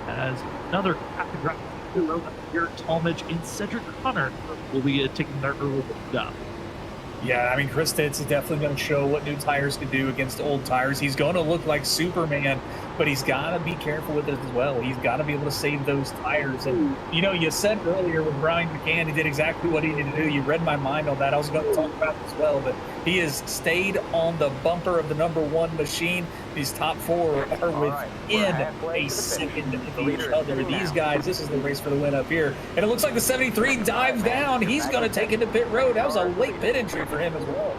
as another captain driver here, Talmadge and Cedric Hunter will be taking their early up. Yeah, I mean, Chris Stitz is definitely going to show what new tires can do against old tires. He's going to look like Superman, but he's got to be careful with it as well. He's got to be able to save those tires. And, you said earlier with Brian McCann, he did exactly what he needed to do. You read my mind on that. I was going to talk about it as well, but he has stayed on the bumper of the #1 machine. These top 4 are within a second of each other. These guys, this is the race for the win up here. And it looks like the 73 dives down. He's going to take into pit road. That was a late pit entry for him as well.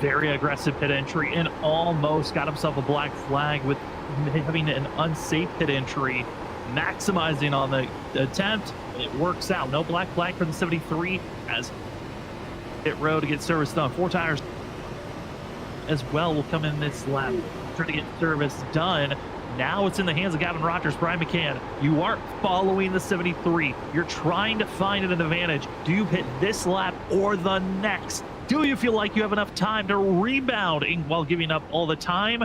Very aggressive pit entry and almost got himself a black flag with having an unsafe pit entry, maximizing on the attempt. It works out. No black flag for the 73 as pit road to get service done. 4 tires as well will come in this lap. Trying to get service done. Now it's in the hands of Gavin Rogers, Brian McCann. You aren't following the 73. You're trying to find an advantage. Do you hit this lap or the next? Do you feel like you have enough time to rebound while giving up all the time?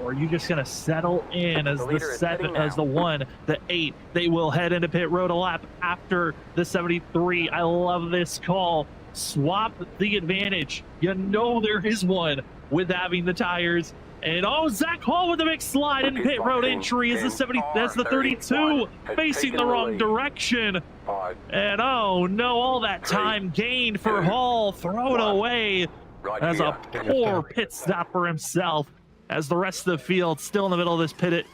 Or are you just going to settle in as the 7, as the 1, the 8? They will head into pit road a lap after the 73. I love this call. Swap the advantage. You know there is one with having the tires. And Zach Hall with a big slide in pit road entry is the 70. That's the 32 facing the wrong direction. And oh no, all that time gained for Hall. Throw it away as a poor pit stop for himself. As the rest of the field still in the middle of this pit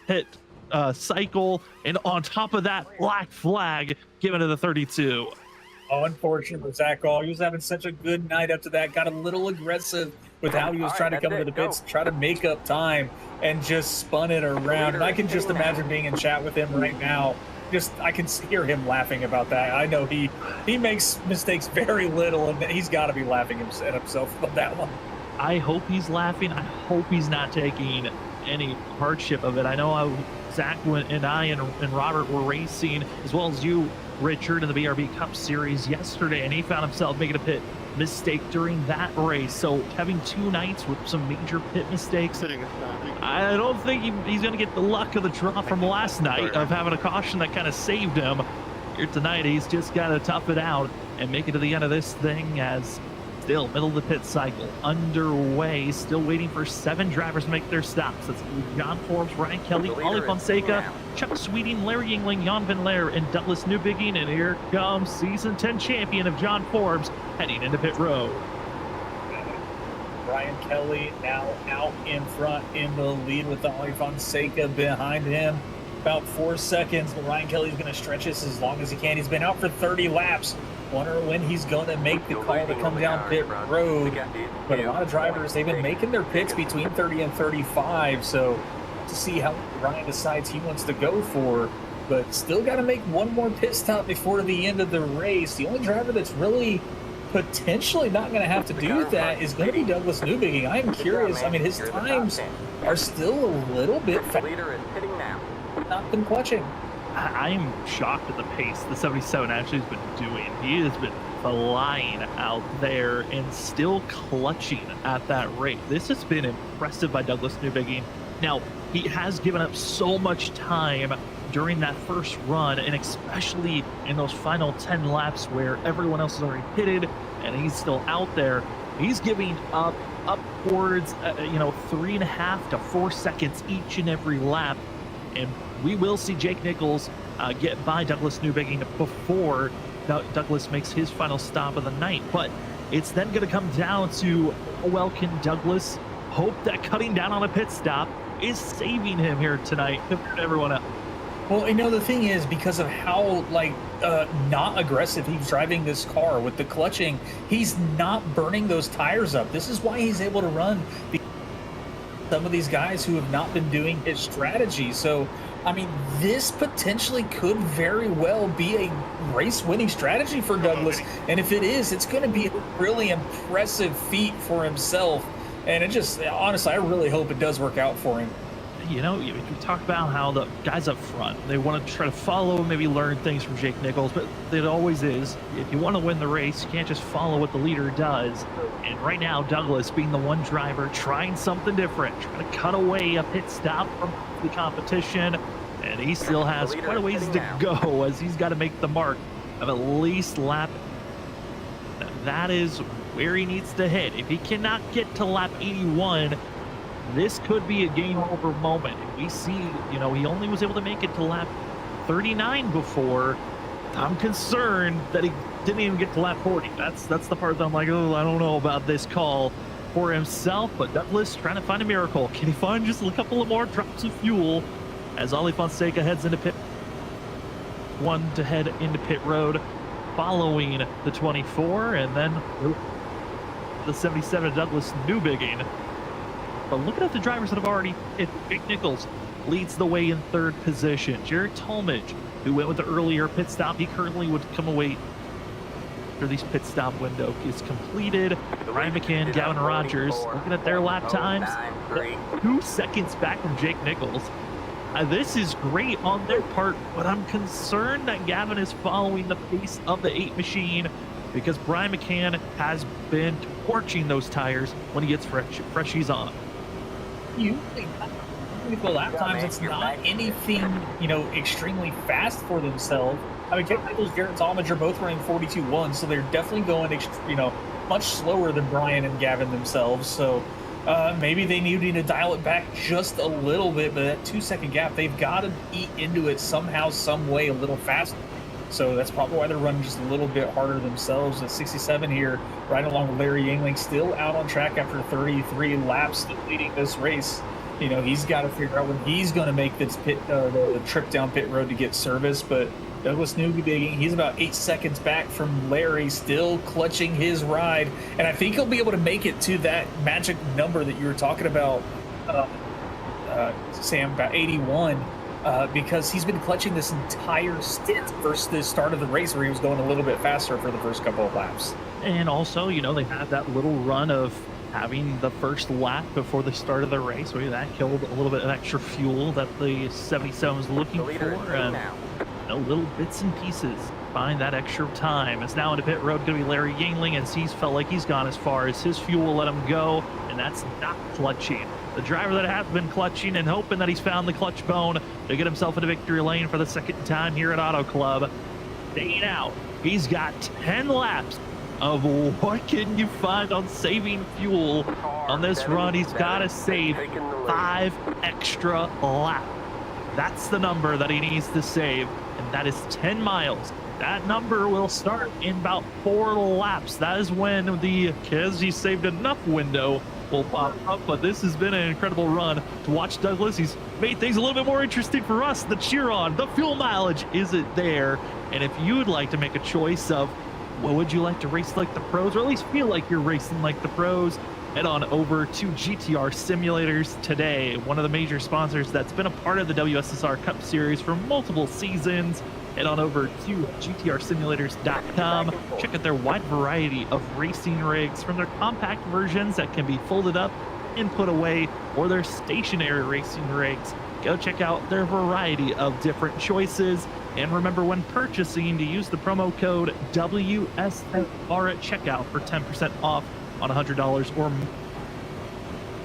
cycle, and on top of that, black flag given to the 32. Oh, unfortunate for Zach Gall. He was having such a good night up to that. Got a little aggressive with how he was trying to come into the pits, try to make up time, and just spun it around. And I can just imagine being in chat with him right now. I can hear him laughing about that. I know he makes mistakes very little, and he's got to be laughing at himself about that one. I hope he's laughing. I hope he's not taking any hardship of it. I know how Zach and I and Robert were racing, as well as you, Richard, in the BRB Cup Series yesterday, and he found himself making a pit mistake during that race. So having 2 nights with some major pit mistakes, I don't think he's going to get the luck of the draw from last night of having a caution that kind of saved him. Here tonight, he's just got to tough it out and make it to the end of this thing, as still middle of the pit cycle underway, still waiting for 7 drivers to make their stops. That's John Forbes, Ryan Kelly, Ollie Fonseca, Chuck Sweeting, Larry Yingling, Jan Van Leer, and Douglas Newbigging. And here comes season 10 champion of John Forbes heading into pit road. Ryan Kelly now out in front in the lead with Ollie Fonseca behind him. About 4 seconds, but Ryan Kelly's going to stretch this as long as he can. He's been out for 30 laps. Wonder when he's going to make the call to come down pit road. But a lot of drivers, they've been making their pits between 30 and 35. So to see how Ryan decides he wants to go for. But still got to make one more pit stop before the end of the race. The only driver that's really potentially not going to have to do that is going to be Douglas Newbigging. I'm curious. I mean, his times are still a little bit faster. Not been clutching. I'm shocked at the pace the 77 actually has been doing. He has been flying out there and still clutching at that rate. This has been impressive by Douglas Newbigging. Now, he has given up so much time during that first run, and especially in those final 10 laps where everyone else is already pitted and he's still out there. He's giving up upwards, 3.5 to 4 seconds each and every lap. And we will see Jake Nichols get by Douglas Newbigging before Douglas makes his final stop of the night. But it's then going to come down to, can Douglas hope that cutting down on a pit stop is saving him here tonight compared to everyone else? Well, the thing is, because of how, not aggressive he's driving this car with the clutching, he's not burning those tires up. This is why he's able to run some of these guys who have not been doing his strategy. So, this potentially could very well be a race-winning strategy for Douglas. And if it is, it's going to be a really impressive feat for himself. And honestly, I really hope it does work out for him. We talk about how the guys up front, they want to try to follow, maybe learn things from Jake Nichols, but it always is, if you want to win the race, you can't just follow what the leader does. And right now, Douglas being the one driver trying something different, trying to cut away a pit stop from the competition, and he still has quite a ways to go as he's got to make the mark of at least lap. That is where he needs to hit. If he cannot get to lap 81, this could be a game over moment. We see, he only was able to make it to lap 39 before. I'm concerned that he didn't even get to lap 40. That's the part that I'm like, oh, I don't know about this call for himself. But Douglas trying to find a miracle. Can he find just a couple of more drops of fuel as Ollie Fonseca heads into pit? One to head into pit road, following the 24, and then the 77 Douglas Newbigging. But looking at the drivers that have already hit, Jake Nichols leads the way in 3rd position. Jared Talmadge, who went with the earlier pit stop, he currently would come away after this pit stop window is completed. Ryan McCann, Gavin Rogers, looking at their lap times, 2 seconds back from Jake Nichols. This is great on their part, but I'm concerned that Gavin is following the pace of the 8 machine, because Brian McCann has been torching those tires when he gets freshies on. Usually, the lap times, it's not anything, extremely fast for themselves. Kevin Nichols, Garrett Talmadge are both running 42.1, so they're definitely going, much slower than Brian and Gavin themselves. So maybe they need to dial it back just a little bit, but that 2-second gap, they've got to eat into it somehow, some way, a little faster. So that's probably why they're running just a little bit harder themselves. At 67 here, right along with Larry Yingling, still out on track after 33 laps leading this race. he's got to figure out when he's going to make this the trip down pit road to get service. But Douglas Newbegin, he's about 8 seconds back from Larry, still clutching his ride, and I think he'll be able to make it to that magic number that you were talking about, Sam, about 81. Because he's been clutching this entire stint versus the start of the race where he was going a little bit faster for the first couple of laps. And also, they had that little run of having the first lap before the start of the race. Maybe that killed a little bit of extra fuel that the 77 was looking for. And little bits and pieces find that extra time. It's now into pit road going to be Larry Yingling, as he's felt like he's gone as far as his fuel will let him go, and that's not clutching. The driver that has been clutching and hoping that he's found the clutch bone to get himself into victory lane for the second time here at Auto Club. Staying out. He's got 10 laps of what can you find on saving fuel on this run. He's got to save 5 extra laps. That's the number that he needs to save, and that is 10 miles. That number will start in about 4 laps. That is when the "Kez, he saved enough" window will pop up. But this has been an incredible run to watch Douglas. He's made things a little bit more interesting for us. The cheer on, the fuel mileage isn't there. And if you would like to make a choice of, well, would you like to race like the pros, or at least feel like you're racing like the pros, head on over to GTR Simulators today, one of the major sponsors that's been a part of the WSSR Cup Series for multiple seasons. Head on over to GTRsimulators.com. Check out their wide variety of racing rigs, from their compact versions that can be folded up and put away, or their stationary racing rigs. Go check out their variety of different choices. And remember, when purchasing, to use the promo code WSSR at checkout for 10% off on $100 or more.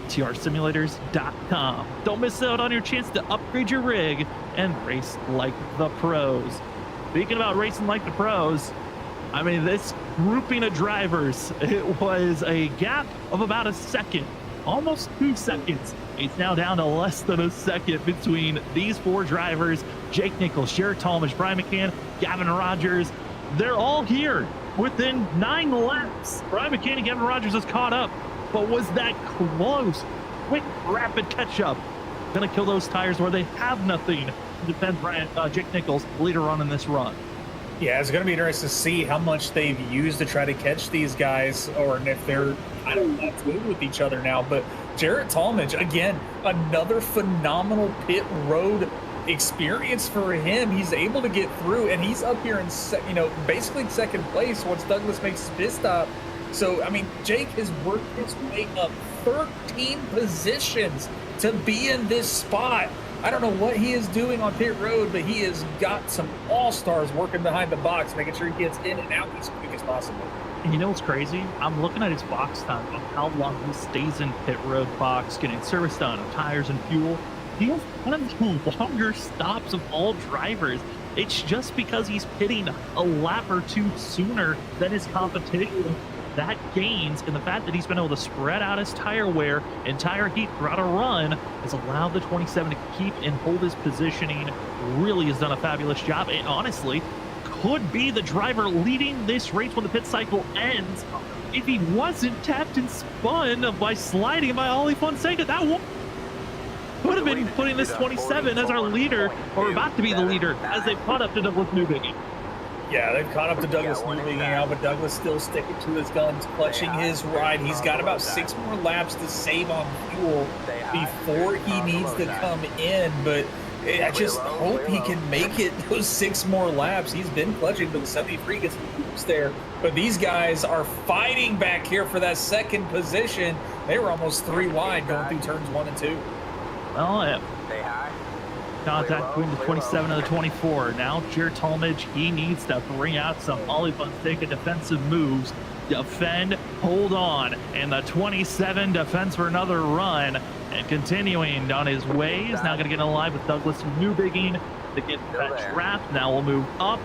GTRsimulators.com. Don't miss out on your chance to upgrade your rig and race like the pros. Speaking about racing like the pros, I mean, this grouping of drivers, it was a gap of about a second, almost 2 seconds. It's now down to less than a second between these 4 drivers: Jake Nichols, Jared Talmadge, Brian McCann, Gavin Rogers. They're all here within 9 laps. Brian McCann and Gavin Rogers is caught up, but was that close? Quick, rapid catch-up. Gonna kill those tires where they have nothing to defend Jake Nichols later on in this run. Yeah, it's going to be interesting to see how much they've used to try to catch these guys, or if they're kind of not good with each other now. But Jared Talmadge, again, another phenomenal pit road experience for him. He's able to get through, and he's up here in basically second place once Douglas makes his pit stop. So, I mean, Jake has worked his way up 13 positions to be in this spot. I don't know what he is doing on pit road, but he has got some all-stars working behind the box, making sure he gets in and out as quick as possible. And you know what's crazy? I'm looking at his box time, on how long he stays in pit road box, getting service done on tires and fuel. He has one of the longer stops of all drivers. It's just because he's pitting a lap or 2 sooner than his competition. That gains, and the fact that he's been able to spread out his tire wear and tire heat throughout a run has allowed the 27 to keep and hold his positioning. Really has done a fabulous job, and honestly could be the driver leading this race when the pit cycle ends if he wasn't tapped and spun by sliding by Ollie Fonseca. That would have been putting this 27 as our leader, or about to be the leader, as they caught up to Douglas Newbegin. Yeah, they've caught up to Douglas Newbegin now, but Douglas still sticking to his guns, clutching his ride. He's got about 6 more laps to save on fuel before he needs to come in, but I just hope he can make it those 6 more laps. He's been clutching, but the 73 gets the boost there. But these guys are fighting back here for that second position. They were almost 3 wide going through turns 1 and 2. Well, contact between the 27 and the 24. Now, Jared Talmadge, he needs to bring out some Ollie Fonseca defensive moves. Defend, hold on, and the 27 defends for another run. And continuing on his way, is now going to get in line with Douglas Newbegin to get that draft. Now we'll move up.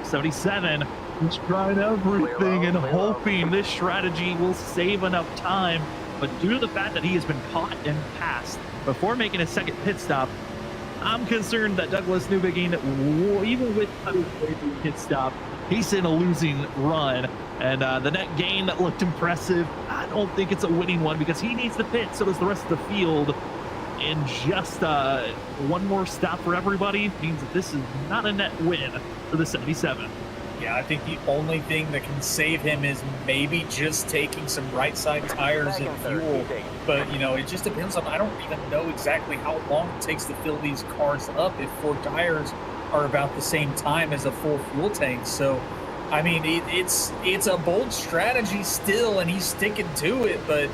77 is trying everything and hoping this strategy will save enough time. But due to the fact that he has been caught and passed before making his second pit stop, I'm concerned that Douglas Newbegin, even with a pit stop, he's in a losing run. And the net gain that looked impressive, I don't think it's a winning one, because he needs the pit, so does the rest of the field. And just one more stop for everybody means that this is not a net win for the 77. Yeah, I think the only thing that can save him is maybe just taking some right side tires and fuel. But, you know, it just depends on, I don't even know exactly how long it takes to fill these cars up if 4 tires are about the same time as a full fuel tank. So, I mean, it's a bold strategy still, and he's sticking to it, but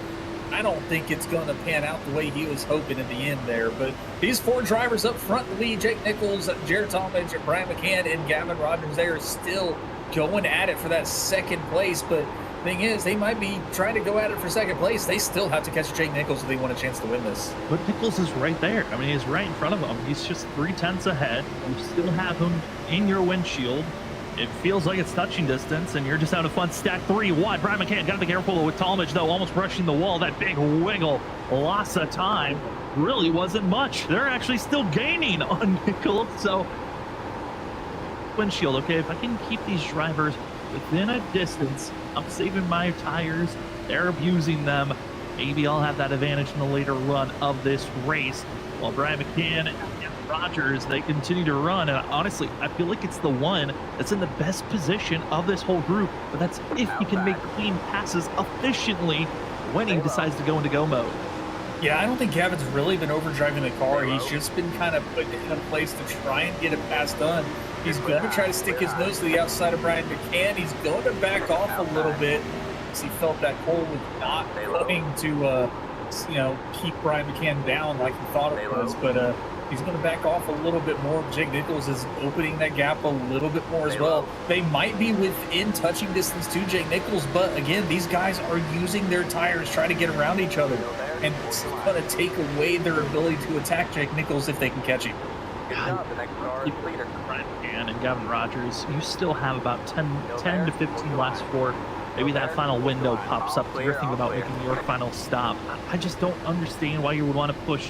I don't think it's going to pan out the way he was hoping in the end there. But these 4 drivers up front in the lead, Jake Nichols, Jared Talmadge, Brian McCann, and Gavin Rogers, they are still going at it for that second place. But the thing is, they might be trying to go at it for second place. They still have to catch Jake Nichols if they want a chance to win this. But Nichols is right there. I mean, he's right in front of him. He's just 3/10 ahead. You still have him in your windshield. It feels like it's touching distance, and you're just having a fun stack 3 wide. Brian McCann got to be careful with Talmadge, though, almost brushing the wall. That big wiggle, loss of time, really wasn't much. They're actually still gaining on Nichols, so windshield, okay? If I can keep these drivers within a distance, I'm saving my tires. They're abusing them. Maybe I'll have that advantage in the later run of this race. While Brian McCann and Rogers, they continue to run, and honestly, I feel like it's the one that's in the best position of this whole group, but that's if he can make clean passes efficiently when he decides to go into go mode. Yeah, I don't think Gavin's really been overdriving the car. He's just been kind of putting it in a place to try and get a pass done. He's going to try to stick his nose to the outside of Brian McCann. He's going to back off a little bit because he felt that pole was not going to, you know, keep Brian McCann down like he thought it was, but he's going to back off a little bit more. Jake Nichols is opening that gap a little bit more as well. They might be within touching distance to Jake Nichols, but again, these guys are using their tires trying to get around each other, and it's going to take away their ability to attack Jake Nichols if they can catch him. Brian McCann and Gavin Rogers, you still have about 10 to 15 laps for maybe that final window pops up. You're thinking about making your final stop. I just don't understand why you would want to push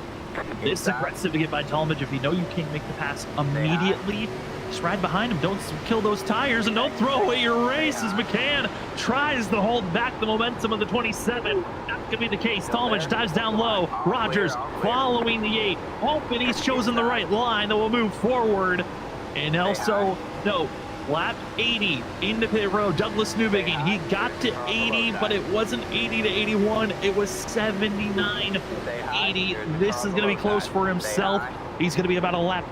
this aggressive to get by Talmadge if you know you can't make the pass immediately. Just ride behind him. Don't kill those tires, and don't throw away your race as McCann tries to hold back the momentum of the 27. That could be the case. Talmadge dives down low. Rogers following the 8, hoping he's chosen the right line that will move forward. And also, no, lap 80 into pit road. Douglas Newbigin, he got to 80, but it wasn't 80 to 81. It was 79 80. This is going to be close for himself. He's going to be about a lap.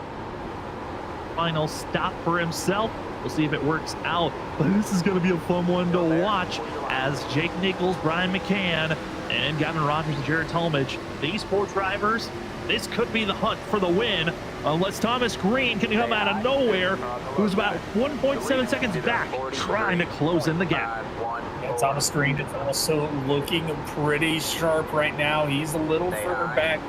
Final stop for himself. We'll see if it works out. But this is going to be a fun one to watch as Jake Nichols, Brian McCann, and Gavin Rogers and Jared Talmadge, these 4 drivers, this could be the hunt for the win, unless Thomas Green can come out of nowhere, who's about 1.7 seconds back, trying to close in the gap. Yeah, Thomas Green is also looking pretty sharp right now. He's a little further back,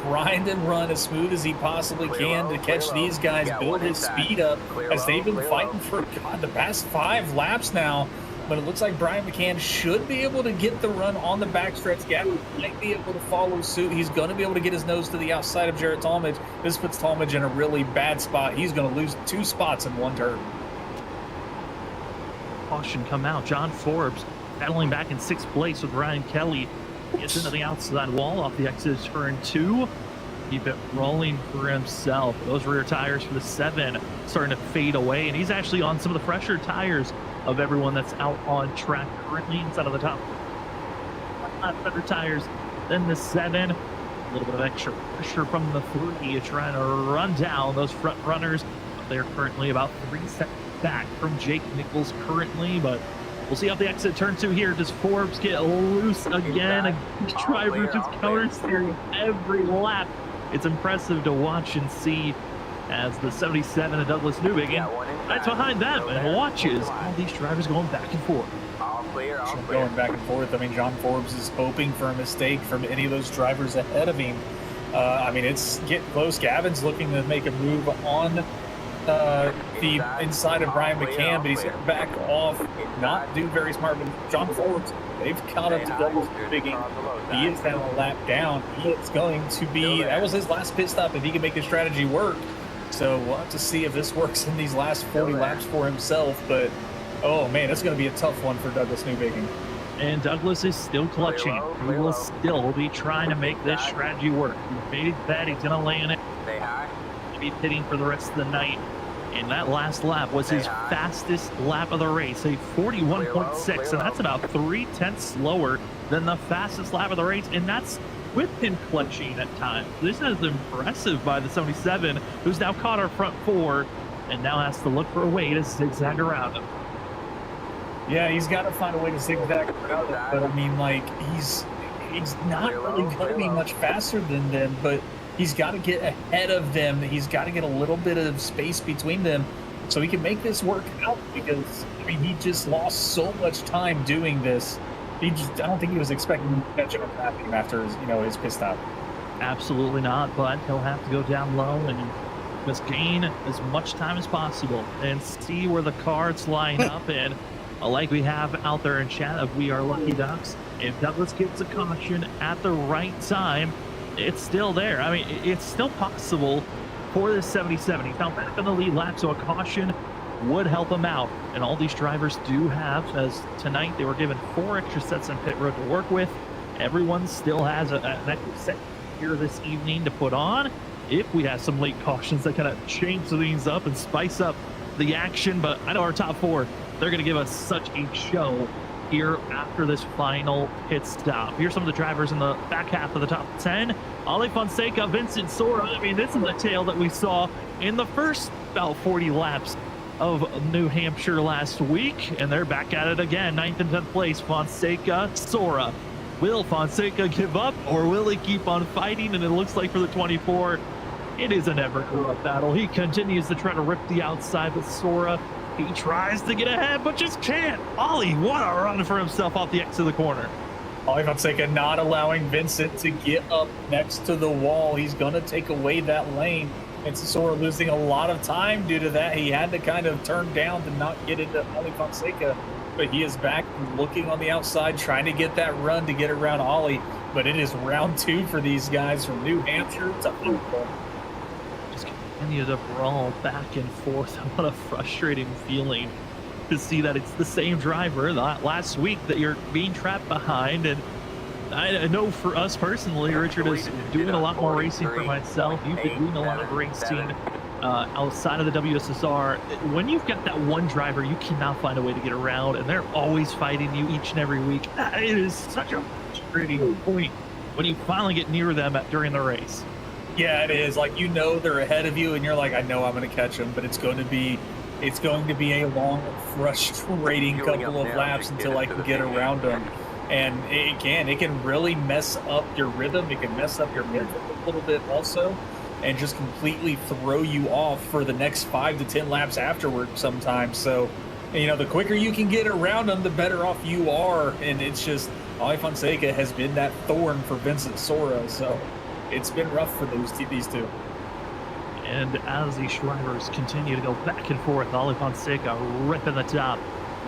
grind and run as smooth as he possibly can to catch these guys, build his speed up, as they've been fighting for the past 5 laps now. But it looks like Brian McCann should be able to get the run on the backstretch. Gavin might be able to follow suit. He's going to be able to get his nose to the outside of Jared Talmadge. This puts Talmadge in a really bad spot. He's going to lose 2 spots in 1 turn. Caution come out. John Forbes battling back in 6th place with Ryan Kelly. Gets into the outside wall off the exit of turn 2. Keep it rolling for himself. Those rear tires for the 7 starting to fade away, and he's actually on some of the fresher tires of everyone that's out on track currently inside of the top. Better tires than the 7. A little bit of extra pressure from the 3 trying to run down those front runners. They're currently about 3 seconds back from Jake Nichols currently, but we'll see how the exit turn 2 here. Does Forbes get loose again? A driver just counter steering every lap. It's impressive to watch and see as the 77 of Douglas Newbigin right behind them and watches all these drivers going back and forth. Going back and forth. I mean, John Forbes is hoping for a mistake from any of those drivers ahead of him. I mean, it's getting close. Gavin's looking to make a move on the inside of Brian McCann, but he's going to back off, not do very smart. But John Forbes, they've caught up to Douglas Newbigin. He is now a lap down. He is going to be, that was his last pit stop if he can make his strategy work. So we'll have to see if this works in these last 40 laps for himself. But, oh man, it's going to be a tough one for Douglas Newbigin. And Douglas is still clutching. He will still be trying to make this strategy work. He made that. He's going to lay in it. He'll be pitting for the rest of the night. And that last lap was his fastest lap of the race, a 41.6, and that's about 3/10 slower than the fastest lap of the race, and that's with him clutching at times. This is impressive by the 77, who's now caught our front four, and now has to look for a way to zigzag around him. Yeah, he's got to find a way to zigzag around it, but I mean, like, he's not really going to be much faster than them, but he's got to get ahead of them. He's got to get a little bit of space between them so he can make this work out, because, I mean, he just lost so much time doing this. I don't think he was expecting to catch him after his pit stop. Absolutely not, but he'll have to go down low and just gain as much time as possible and see where the cards line up. And like we have out there in chat of We Are Lucky Ducks, if Douglas gets a caution at the right time, it's still there. I mean, it's still possible for this 77. He's now back on the lead lap, so a caution would help him out. And all these drivers do have, as tonight they were given 4 extra sets in pit road to work with. Everyone still has an extra set here this evening to put on if we have some late cautions that kind of change things up and spice up the action. But I know our top 4, they're going to give us such a show here after this final pit stop. Here's some of the drivers in the back half of the top 10. Ali Fonseca, Vincent Sora. I mean, this is a tale that we saw in the first about 40 laps of New Hampshire last week, and they're back at it again. 9th and 10th place, Fonseca, Sora. Will Fonseca give up, or will he keep on fighting? And it looks like for the 24, it is a never-give-up battle. He continues to try to rip the outside, but Sora, he tries to get ahead, but just can't. Ollie, what a run for himself off the exit of the corner. Ali Fonseca not allowing Vincent to get up next to the wall. He's going to take away that lane. And Sora losing a lot of time due to that. He had to kind of turn down to not get into Ali Fonseca. But he is back looking on the outside, trying to get that run to get around Ollie. But it is round 2 for these guys from New Hampshire to Oakland. Just continue to brawl back and forth. What a frustrating feeling to see that it's the same driver last week that you're being trapped behind. And I know for us personally, Richard is doing a lot more racing for myself. You've been doing a lot of racing outside of the WSSR. When you've got that one driver, you cannot find a way to get around, and they're always fighting you each and every week. It is such a frustrating point when you finally get near them during the race. Yeah, it is. Like, they're ahead of you, and you're like, I know I'm going to catch them, but it's going to be a long, frustrating couple of laps until I can get around them. And it can really mess up your rhythm. It can mess up your mental a little bit also, and just completely throw you off for the next 5 to 10 laps afterward sometimes. So, the quicker you can get around them, the better off you are. And it's just, Ali Fonseca has been that thorn for Vincent Sora. So it's been rough for these two. And as these drivers continue to go back and forth, Ali Fonseca ripping the top,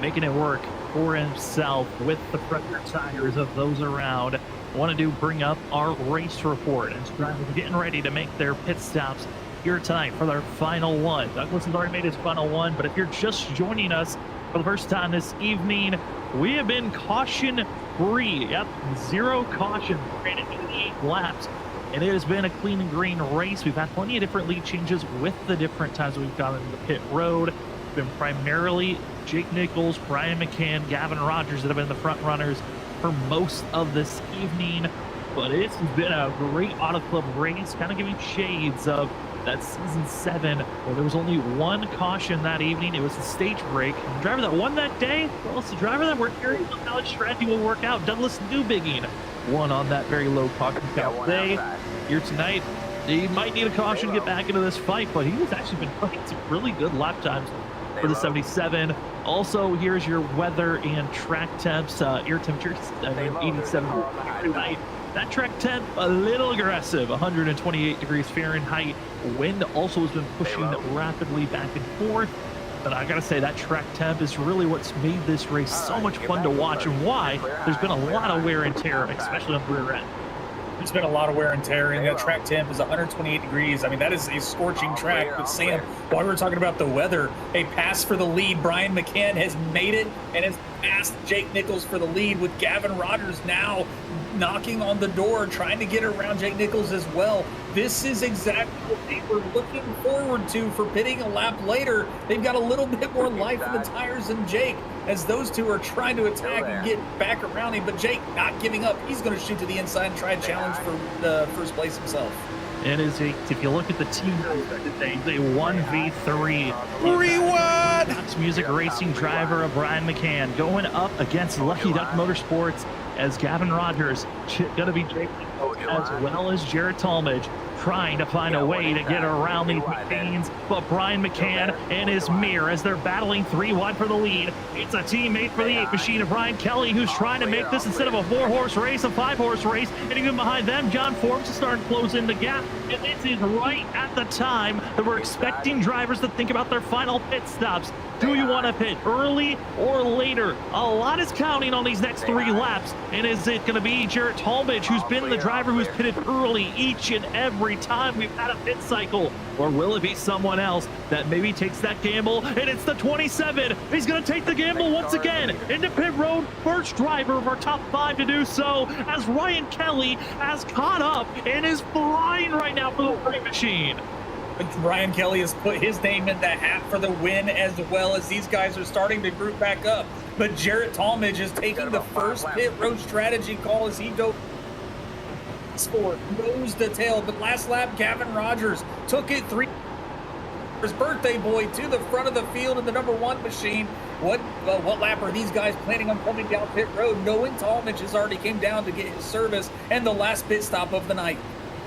making it work for himself with the pressure tires of those around. I want to bring up our race report as drivers getting ready to make their pit stops here tonight for their final one. Douglas has already made his final one, but if you're just joining us for the first time this evening, we have been caution-free. Yep, 0 caution, ran 88 laps, and it has been a clean and green race. We've had plenty of different lead changes with the different times we've gone into the pit road. It's been primarily Jake Nichols, Brian McCann, Gavin Rogers that have been the front runners for most of this evening. But it's been a great Auto Club race, kind of giving shades of that season 7, where there was only 1 caution that evening. It was the stage break. And the driver that won that day, well, it's the driver that we're hearing how his strategy will work out. Douglas Newbigging won on that very low caution count day. Here tonight, he might need a caution to get back into this fight, but he has actually been running some really good lap times for the 77. Also, here's your weather and track temps. Air temperature 87 tonight. That track temp a little aggressive, 128 degrees Fahrenheit. Wind also has been pushing rapidly back and forth. But I gotta say, that track temp is really what's made this race so much fun to watch, and why there's been a lot of wear and tear, especially on the rear end. It's been a lot of wear and tear, and that track temp is 128 degrees. I mean, that is a scorching track. But Sam, while we were talking about the weather, a pass for the lead. Brian McCann has made it and has passed Jake Nichols for the lead, with Gavin Rogers now knocking on the door, trying to get around Jake Nichols as well. This is exactly what they were looking forward to for pitting a lap later. They've got a little bit more life in the tires than Jake, as those two are trying to attack and get back around him. But Jake not giving up. He's going to shoot to the inside and try a challenge for the first place himself. It is if you look at the team, they 1v3. Rewind! Fox Music Racing driver of Brian McCann going up against Lucky Duck Motorsports, as Gavin Rogers going to be Jake Nichols, as well as Jarrett Talmadge, trying to find a way to get around these machines. But Brian McCann and his mirror, as they're battling 3 wide for the lead. It's a teammate for the 8 machine of Brian Kelly, who's trying to make this, instead of a 4-horse race, a 5-horse race. And even behind them, John Forbes is starting to close in the gap. And this is right at the time that we're expecting drivers to think about their final pit stops. Do you want to pit early or later? A lot is counting on these next 3 laps. And is it going to be Jarrett Talmadge, who's been the driver who's pitted early each and every time we've had a pit cycle? Or will it be someone else that maybe takes that gamble? And it's the 27. He's going to take the gamble once again into pit road. First driver of our top 5 to do so, as Ryan Kelly has caught up and is flying right now for the free machine. Brian Kelly has put his name in the hat for the win, as well as these guys are starting to group back up. But Jarrett Talmadge is taking the first pit road strategy call as he goes for nose to tail. But last lap, Gavin Rogers took it 3. His birthday boy to the front of the field in the number 1 machine. What lap are these guys planning on coming down pit road, knowing Talmadge has already came down to get his service and the last pit stop of the night?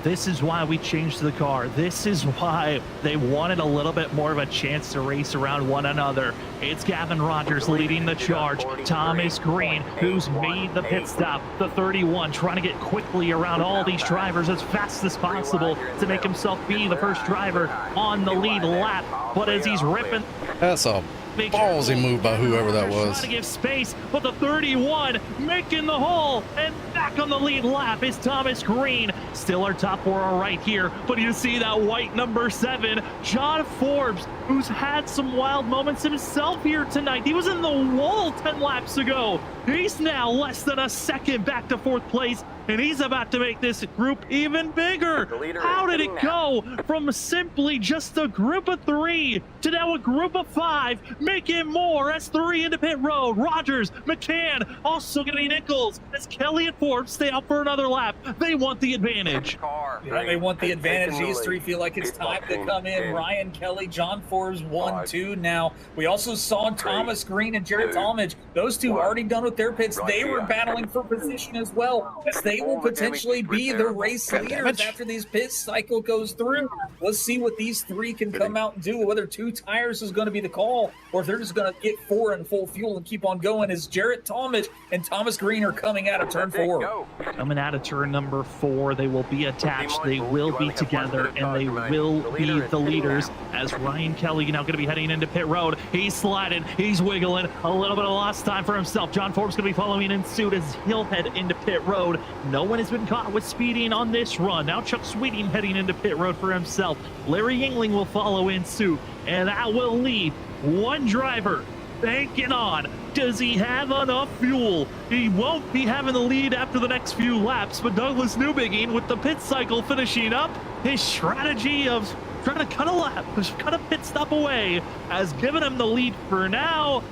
This is why we changed the car. This is why they wanted a little bit more of a chance to race around one another. It's Gavin Rogers leading the charge. Thomas Green, who's made the pit stop. The 31 trying to get quickly around all these drivers as fast as possible to make himself be the first driver on the lead lap. But as he's ripping... That's a ballsy move by whoever that was. Trying to give space, but the 31 making the hole, and back on the lead lap is Thomas Green. Still our top 4 are right here, but you see that white number 7, John Forbes, who's had some wild moments himself here tonight. He was in the wall 10 laps ago. He's now less than a second back to 4th place, and he's about to make this group even bigger. How did it go from simply just a group of 3 to now a group of 5, making more as 3 into pit road? Rogers, McCann, also going to be Nichols, as Kelly and Forbes stay out for another lap. They want the advantage. Yeah, they want the advantage. These 3 feel like it's time to come in. Ryan Kelly, John Forbes, 1, 2 now. We also saw Thomas Green and Jarrett Talmadge. Those 2 already done with their pits. They were battling for position as well, as they will potentially be the race leaders after this pit cycle goes through. Let's see what these 3 can come out and do, whether 2 tires is going to be the call, or if they're just going to get 4 in full fuel and keep on going, as Jarrett Talmadge and Thomas Green are coming out of turn 4. Coming out of turn number 4, they will be attached, they will be together, and they will be the leaders, as Ryan Kelly now going to be heading into pit road. He's sliding, he's wiggling, a little bit of lost time for himself. John Forbes going to be following in suit as he'll head into pit road. No one has been caught with speeding on this run. Now Chuck Sweeting heading into pit road for himself. Larry Yingling will follow in suit, and that will leave one driver banking on. Does he have enough fuel? He won't be having the lead after the next few laps, but Douglas Newbigging, with the pit cycle finishing up, his strategy of trying to cut a pit stop away has given him the lead for now.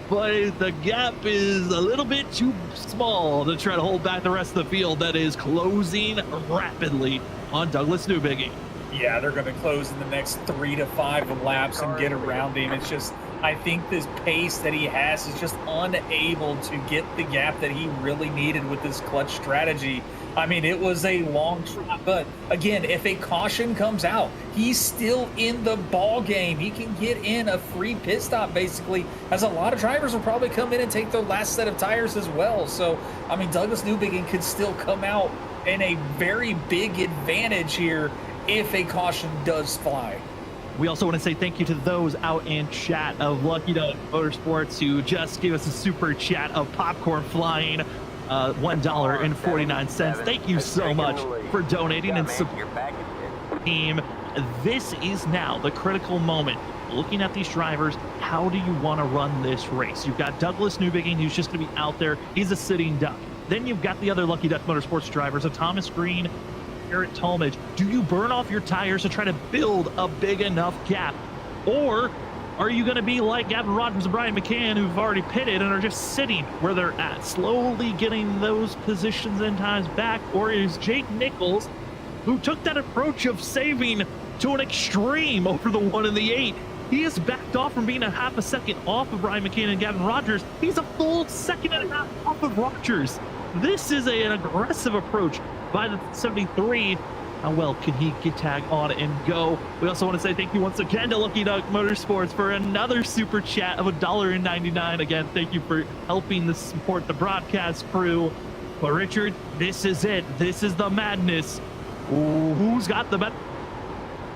But the gap is a little bit too small to try to hold back the rest of the field that is closing rapidly on Douglas Newbigging. Yeah, they're going to close in the next 3 to 5 laps and get around him. It's just, I think this pace that he has is just unable to get the gap that he really needed with this clutch strategy. I mean, it was a long shot, but again, if a caution comes out, he's still in the ball game. He can get in a free pit stop, basically, as a lot of drivers will probably come in and take their last set of tires as well. So, I mean, Douglas Newbigging could still come out in a very big advantage here if a caution does fly. We also want to say thank you to those out in chat of Lucky Duck Motorsports who just gave us a super chat of popcorn flying. $1.49. Thank you so much for donating and supporting the team. This is now the critical moment. Looking at these drivers, how do you want to run this race? You've got Douglas Newbigin, who's just going to be out there. He's a sitting duck. Then you've got the other Lucky Duck Motorsports drivers of Thomas Green, Garrett Talmadge. Do you burn off your tires to try to build a big enough gap? Or are you going to be like Gavin Rogers and Brian McCann, who've already pitted and are just sitting where they're at, slowly getting those positions and times back? Or is Jake Nichols, who took that approach of saving to an extreme over the 1 and the 8, he has backed off from being a half a second off of Brian McCann and Gavin Rogers. He's a full second and a half off of Rogers. This is an aggressive approach by the 73. How well can he get tag on and go? We also want to say thank you once again to Lucky Duck Motorsports for another super chat of $1.99. Again, thank you for helping to support the broadcast crew. But Richard, this is it. This is the madness. Who's got the better?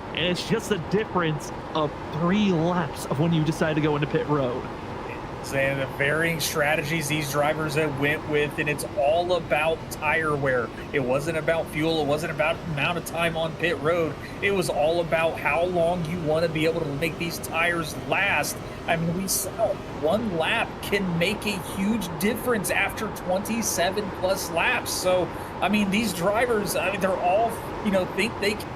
And it's just a difference of 3 laps of when you decide to go into pit road. And the varying strategies these drivers have went with, and it's all about tire wear. It wasn't about fuel. It wasn't about amount of time on pit road. It was all about how long you want to be able to make these tires last. I mean, we saw 1 lap can make a huge difference after 27 plus laps. So, I mean, these drivers, I mean, they're all, think they can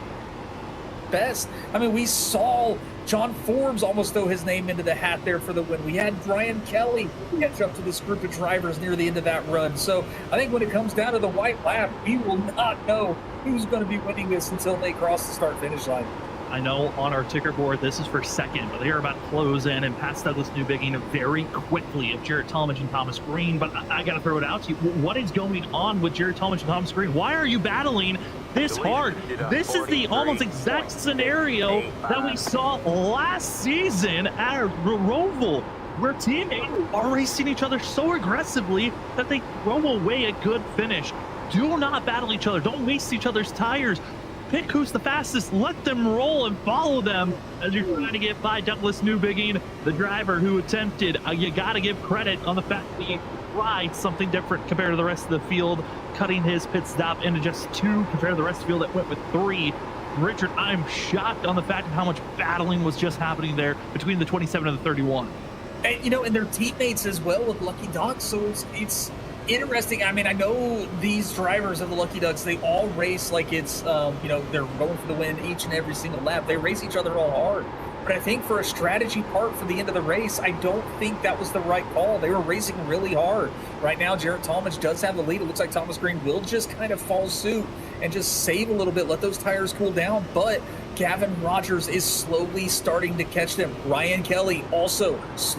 best. I mean, we saw John Forbes almost throw his name into the hat there for the win. We had Brian Kelly catch up to this group of drivers near the end of that run. So I think when it comes down to the white lap, we will not know who's going to be winning this until they cross the start-finish line. I know on our ticker board, this is for second, but they are about to close in and pass Douglas Newbigin very quickly of Jarrett Talmadge and Thomas Green. But I got to throw it out to you. What is going on with Jarrett Talmadge and Thomas Green? Why are you battling this hard? This is the almost exact scenario that we saw last season at Roval, where teammates are racing each other so aggressively that they throw away a good finish. Do not battle each other. Don't waste each other's tires. Pick who's the fastest, let them roll and follow them as you're trying to get by Douglas Newbigin, the driver who attempted. You got to give credit on the fact that he tried something different compared to the rest of the field, cutting his pit stop into just 2 compared to the rest of the field that went with 3. Richard, I'm shocked on the fact of how much battling was just happening there between the 27 and the 31. And, and their teammates as well with Lucky Ducks, so it's interesting. I mean, I know these drivers of the Lucky Ducks, they all race like it's, they're going for the win each and every single lap. They race each other all hard. But I think for a strategy part for the end of the race, I don't think that was the right call. They were racing really hard. Right now, Jarrett Talmadge does have the lead. It looks like Thomas Green will just kind of fall suit and just save a little bit, let those tires cool down. But Gavin Rogers is slowly starting to catch them. Ryan Kelly also that's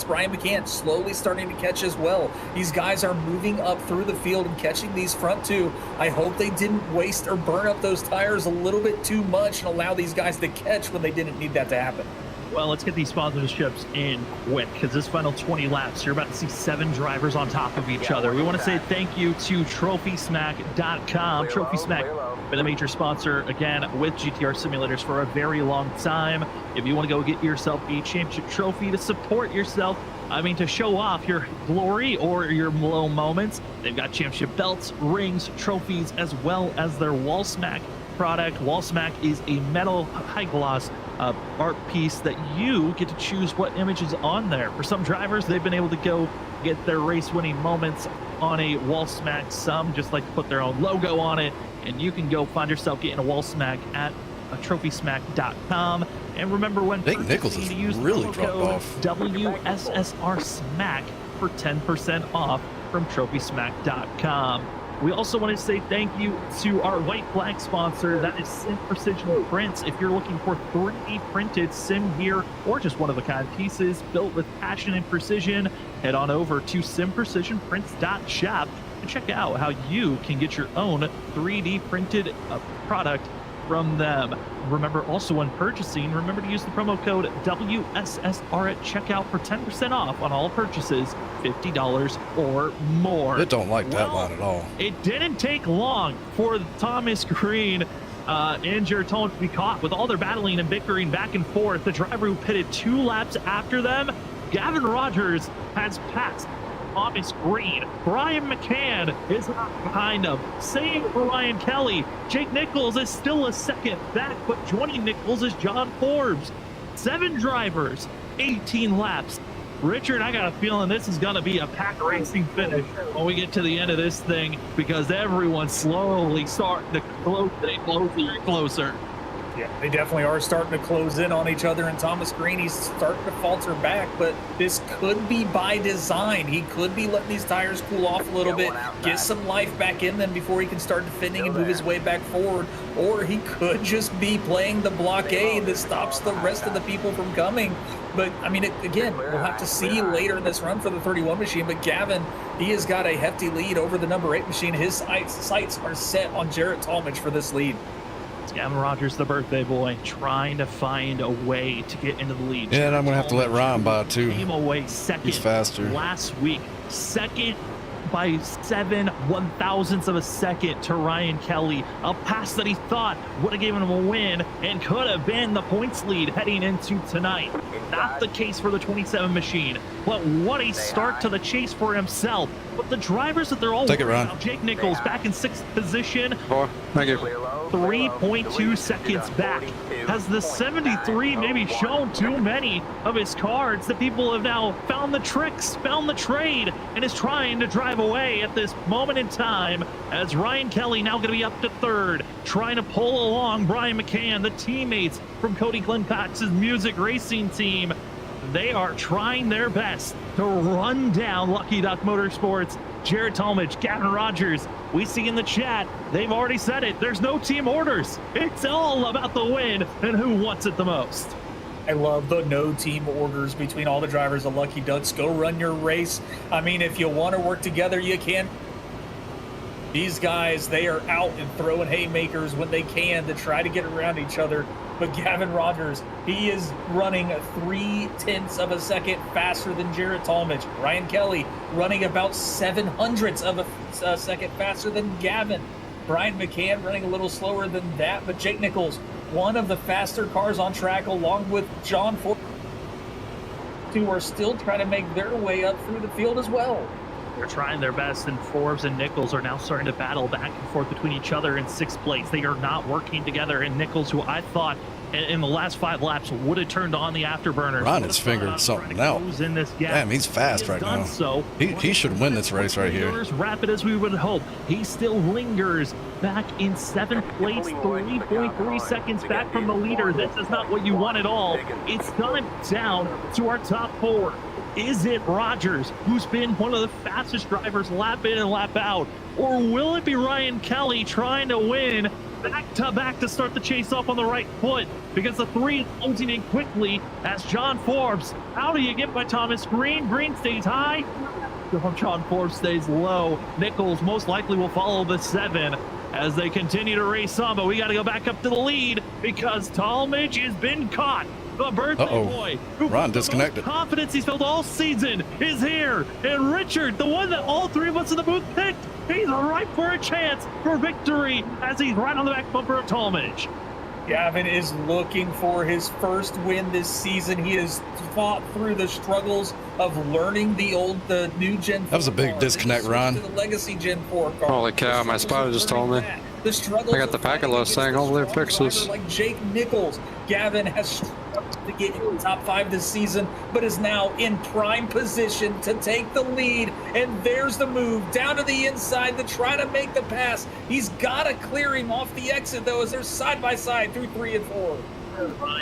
Brian McCann, slowly starting to catch as well. These guys are moving up through the field and catching these front 2. I hope they didn't waste or burn up those tires a little bit too much and allow these guys to catch when they didn't need that to happen. Well, let's get these sponsorships in quick, because this final 20 laps, you're about to see 7 drivers on top of each other. We want to say thank you to TrophySmack.com. TrophySmack been a major sponsor, again, with GTR simulators for a very long time. If you want to go get yourself a championship trophy to support yourself, to show off your glory or your low moments, they've got championship belts, rings, trophies, as well as their Wall Smack product. Wall Smack is a metal high gloss art piece that you get to choose what image is on there. For some drivers, they've been able to go get their race winning moments on a Wall Smack. Some just like to put their own logo on it, and you can go find yourself getting a Wall Smack at TrophySmack.com. And remember, when Nick Nichols is use really the dropped code off. WSSR Smack for 10% off from TrophySmack.com. We also want to say thank you to our white flag sponsor, that is Sim Precision Prints. If you're looking for 3D printed sim gear or just one-of-a-kind pieces built with passion and precision, head on over to simprecisionprints.shop and check out how you can get your own 3D printed product from them. Remember, also when purchasing, remember to use the promo code WSSR at checkout for 10% off on all purchases $50 or more. It don't like that line at all. It didn't take long for Thomas Green and Jarrett Talmadge to be caught with all their battling and bickering back and forth. The driver who pitted 2 laps after them, Gavin Rogers, has passed Thomas Green. Brian McCann is behind him. Same for Ryan Kelly. Jake Nichols is still a second back, but joining Nichols is John Forbes. 7 drivers, 18 laps. Richard, I got a feeling this is going to be a pack racing finish when we get to the end of this thing, because everyone's slowly starting to closer and closer. Yeah, they definitely are starting to close in on each other, and Thomas Green, he's starting to falter back, but this could be by design. He could be letting these tires cool off a little bit, get some life back in them before he can start defending and move his way back forward, or he could just be playing the blockade that stops the rest of the people from coming. But, I mean, again, we'll have to see later in this run for the 31 machine, but Gavin, he has got a hefty lead over the number 8 machine. His sights are set on Jarrett Talmadge for this lead. It's Gavin Rogers, the birthday boy, trying to find a way to get into the lead. Yeah, and I'm going to have to let Ryan by, too. Came away second. He's faster. Last week, second by 7 1/1000ths of a second to Ryan Kelly. A pass that he thought would have given him a win and could have been the points lead heading into tonight. Not the case for the 27 machine, but what a start to the chase for himself. But the drivers that they're all Take it, Ron. about, Jake Nichols back in 6th position. Thank you. 3.2 seconds back. Has the 73 maybe shown too many of his cards that people have now found the tricks, found the trade, and is trying to drive away at this moment in time, as Ryan Kelly now going to be up to 3rd, trying to pull along Brian McCann, the teammates from Cody Glencox's Music Racing team. They are trying their best to run down Lucky Duck Motorsports. Jarrett Talmadge, Gavin Rogers, we see in the chat, they've already said it. There's no team orders. It's all about the win and who wants it the most. I love the no team orders between all the drivers of Lucky Ducks. Go run your race. I mean, if you want to work together, you can. These guys, they are out and throwing haymakers when they can to try to get around each other. But Gavin Rogers, he is running 0.3 of a second faster than Jarrett Talmadge. Ryan Kelly running about 0.07 of a second faster than Gavin. Brian McCann running a little slower than that. But Jake Nichols, one of the faster cars on track, along with John Ford, who are still trying to make their way up through the field as well. They're trying their best, and Forbes and Nichols are now starting to battle back and forth between each other in 6th place. They are not working together, and Nichols, who I thought in the last 5 laps would have turned on the afterburner. Ron has figured something out. Damn, he's fast right now. So He should win this race right here. As rapid as we would hope. He still lingers back in 7th place, 3.3 seconds back from the leader. This is not what you want at all. It's gone down to our top 4. Is it Rogers, who's been one of the fastest drivers lap in and lap out? Or will it be Ryan Kelly trying to win back to start the chase off on the right foot? Because the 3 is closing in quickly as John Forbes. How do you get by Thomas Green? Green stays high. John Forbes stays low. Nichols most likely will follow the 7 as they continue to race on. But we got to go back up to the lead because Talmadge has been caught. The birthday boy, who Ron disconnected. Confidence he's felt all season is here. And Richard, the one that all 3 of us in the booth picked, he's ripe for a chance for victory as he's right on the back bumper of Talmadge. Gavin is looking for his first win this season. He has fought through the struggles of learning the new Gen 4 That was a big disconnect, Ron. The legacy Gen 4 car. Holy cow, my spotter just told me. The struggles I got the packet list saying hopefully it fixes. Like Jake Nichols. Gavin has struggled to get in the top 5 this season, but is now in prime position to take the lead. And there's the move down to the inside to try to make the pass. He's got to clear him off the exit, though, as they're side by side through 3 and 4.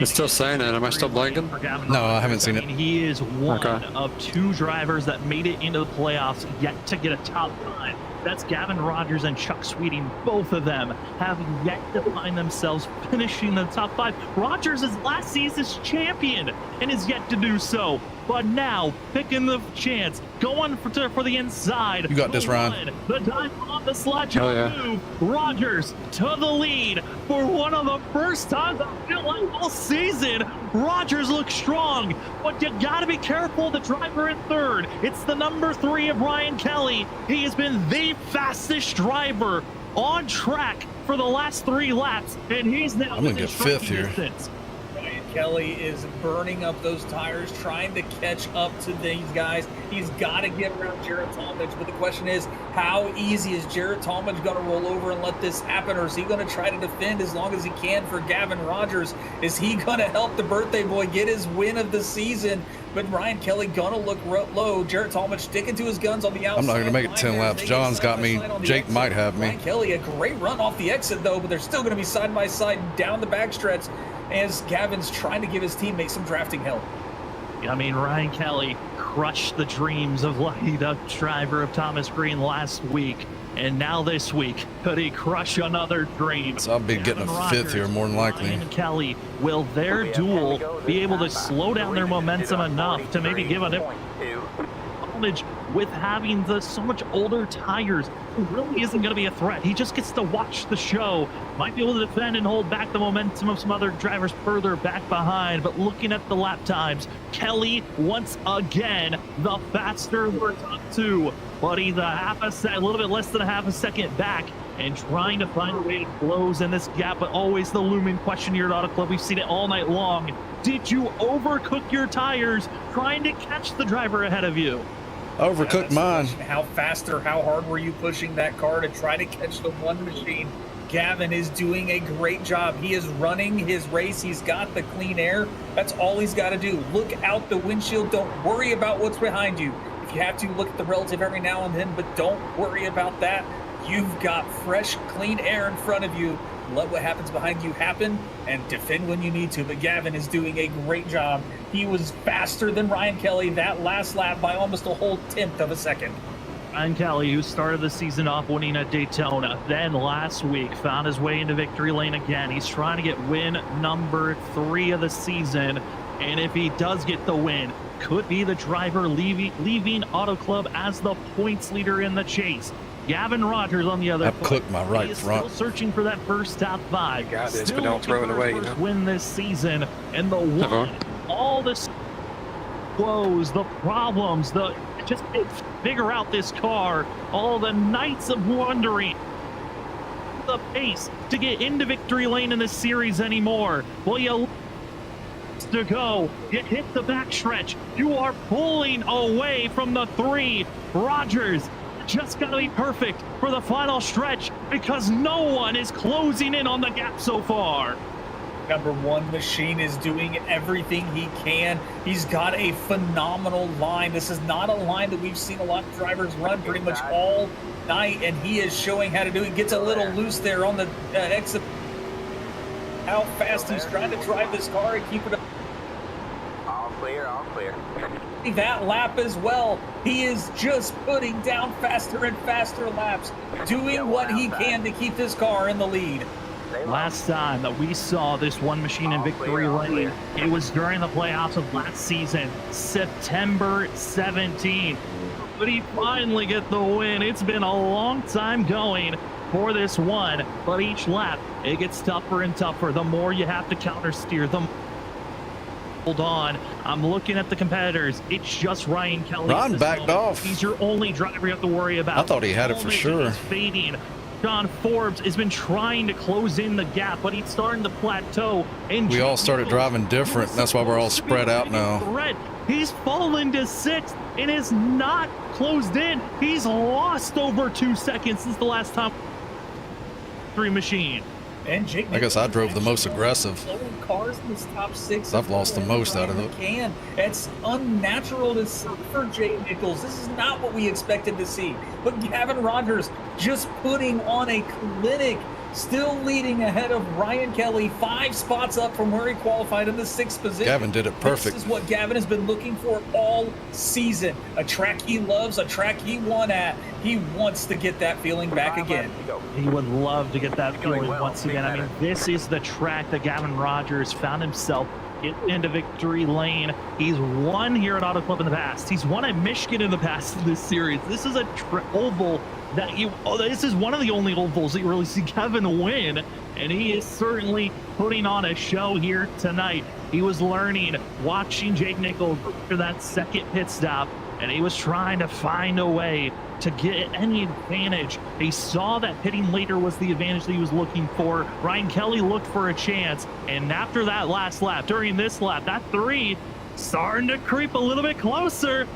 It's still saying it. Am I still blinking? No, I haven't seen it. He is one of 2 drivers that made it into the playoffs yet to get a top 5. That's Gavin Rogers and Chuck Sweeting. Both of them have yet to find themselves finishing the top 5. Rogers is last season's champion and is yet to do so. But now, picking the chance, going for the inside. You got this, Ron. The dive on the slot move. Rogers to the lead for one of the first times I feel like all season. Rogers looks strong, but you got to be careful. The driver in 3rd. It's the number 3 of Ryan Kelly. He has been the fastest driver on track for the last 3 laps, and he's now I'm gonna get 5th here. Ryan Kelly is burning up those tires, trying to catch up to these guys. He's got to get around Jared Talmadge, but the question is, how easy is Jared Talmadge going to roll over and let this happen, or is he going to try to defend as long as he can for Gavin Rogers? Is he going to help the birthday boy get his win of the season? But Ryan Kelly going to look low. Jared Talmadge sticking to his guns on the outside. I'm not going to make it 10 laps. John's got me. Jake might have me. Ryan Kelly, a great run off the exit, though, but they're still going to be side by side down the backstretch as Gavin's trying to give his teammate some drafting help. I mean, Ryan Kelly crushed the dreams of Lucky Duck driver of Thomas Green last week. And now this week, could he crush another dream? So I'll be getting a fifth here more than likely. Ryan Kelly, will their duel be able to slow down their momentum enough to maybe give an advantage with having so much older tires? It really isn't going to be a threat. He just gets to watch the show. Might be able to defend and hold back the momentum of some other drivers further back behind. But looking at the lap times, Kelly once again the faster we're top two. But he's a little bit less than a half a second back, and trying to find a way to close in this gap. But always the looming question here at Auto Club. We've seen it all night long. Did you overcook your tires trying to catch the driver ahead of you? Overcooked mine. How fast or how hard were you pushing that car to try to catch the one machine? Gavin is doing a great job. He is running his race. He's got the clean air. That's all he's got to do. Look out the windshield. Don't worry about what's behind you. If you have to, look at the relative every now and then, but don't worry about that. You've got fresh, clean air in front of you. Let what happens behind you happen and defend when you need to. But Gavin is doing a great job. He was faster than Ryan Kelly that last lap by almost a whole tenth of a second. Ryan Kelly, who started the season off winning at Daytona, then last week found his way into victory lane again. He's trying to get win number 3 of the season. And if he does get the win, could be the driver leaving Auto Club as the points leader in the chase. Gavin Rogers on the other I've cooked my right he is front. Still searching for that first top 5. Got this, Still but don't throw it looking for away, his you first know? win this season, and the one, all the woes, the problems, just figure out this car, all the nights of wondering the pace to get into victory lane in this series anymore. Well, you to go. You hit the backstretch. You are pulling away from the 3. Rogers just got to be perfect for the final stretch because no one is closing in on the gap so far. Number 1 machine is doing everything he can. He's got a phenomenal line. This is not a line that we've seen a lot of drivers run pretty much all night, and he is showing how to do it. Gets a little loose there on the exit. How fast he's trying to drive this car and keep it up. All clear, all clear. That lap as well. He is just putting down faster and faster laps, doing what he can to keep this car in the lead. Last time that we saw this one machine in victory lane, it was during the playoffs of last season, September 17th. But he finally get the win. It's been a long time going for this one, but each lap it gets tougher and tougher. The more you have to counter steer, the more hold on. I'm looking at the competitors. It's just Ryan Kelly. Ron backed off. He's your only driver you have to worry about. I thought he had it for sure. He's fading. John Forbes has been trying to close in the gap, but he's starting to plateau. And We all started driving different. That's why we're all spread out now. He's fallen to 6th and is not closed in. He's lost over 2 seconds since the last time 3 machine. And Jake I guess I drove the most aggressive. Cars in this top 6. I've lost the most out of it. It's unnatural to see for Jay Nichols. This is not what we expected to see. But Gavin Rogers just putting on a clinic, still leading ahead of Ryan Kelly, 5 spots up from where he qualified in the 6th position. Gavin did it perfect. This is what Gavin has been looking for all season. A track he loves, a track he won at. He wants to get that feeling back again. He would love to get that feeling once again. I mean, this is the track that Gavin Rogers found himself into victory lane. He's won here at Auto Club in the past. He's won at Michigan in the past in this series. This is a oval that this is one of the only ovals that you really see Gavin win, and he is certainly putting on a show here tonight. He was learning, watching Jake Nichols for that second pit stop, and he was trying to find a way to get any advantage. He saw that pitting later was the advantage that he was looking for. Ryan Kelly looked for a chance, and after that last lap, during this lap, that 3 starting to creep a little bit closer.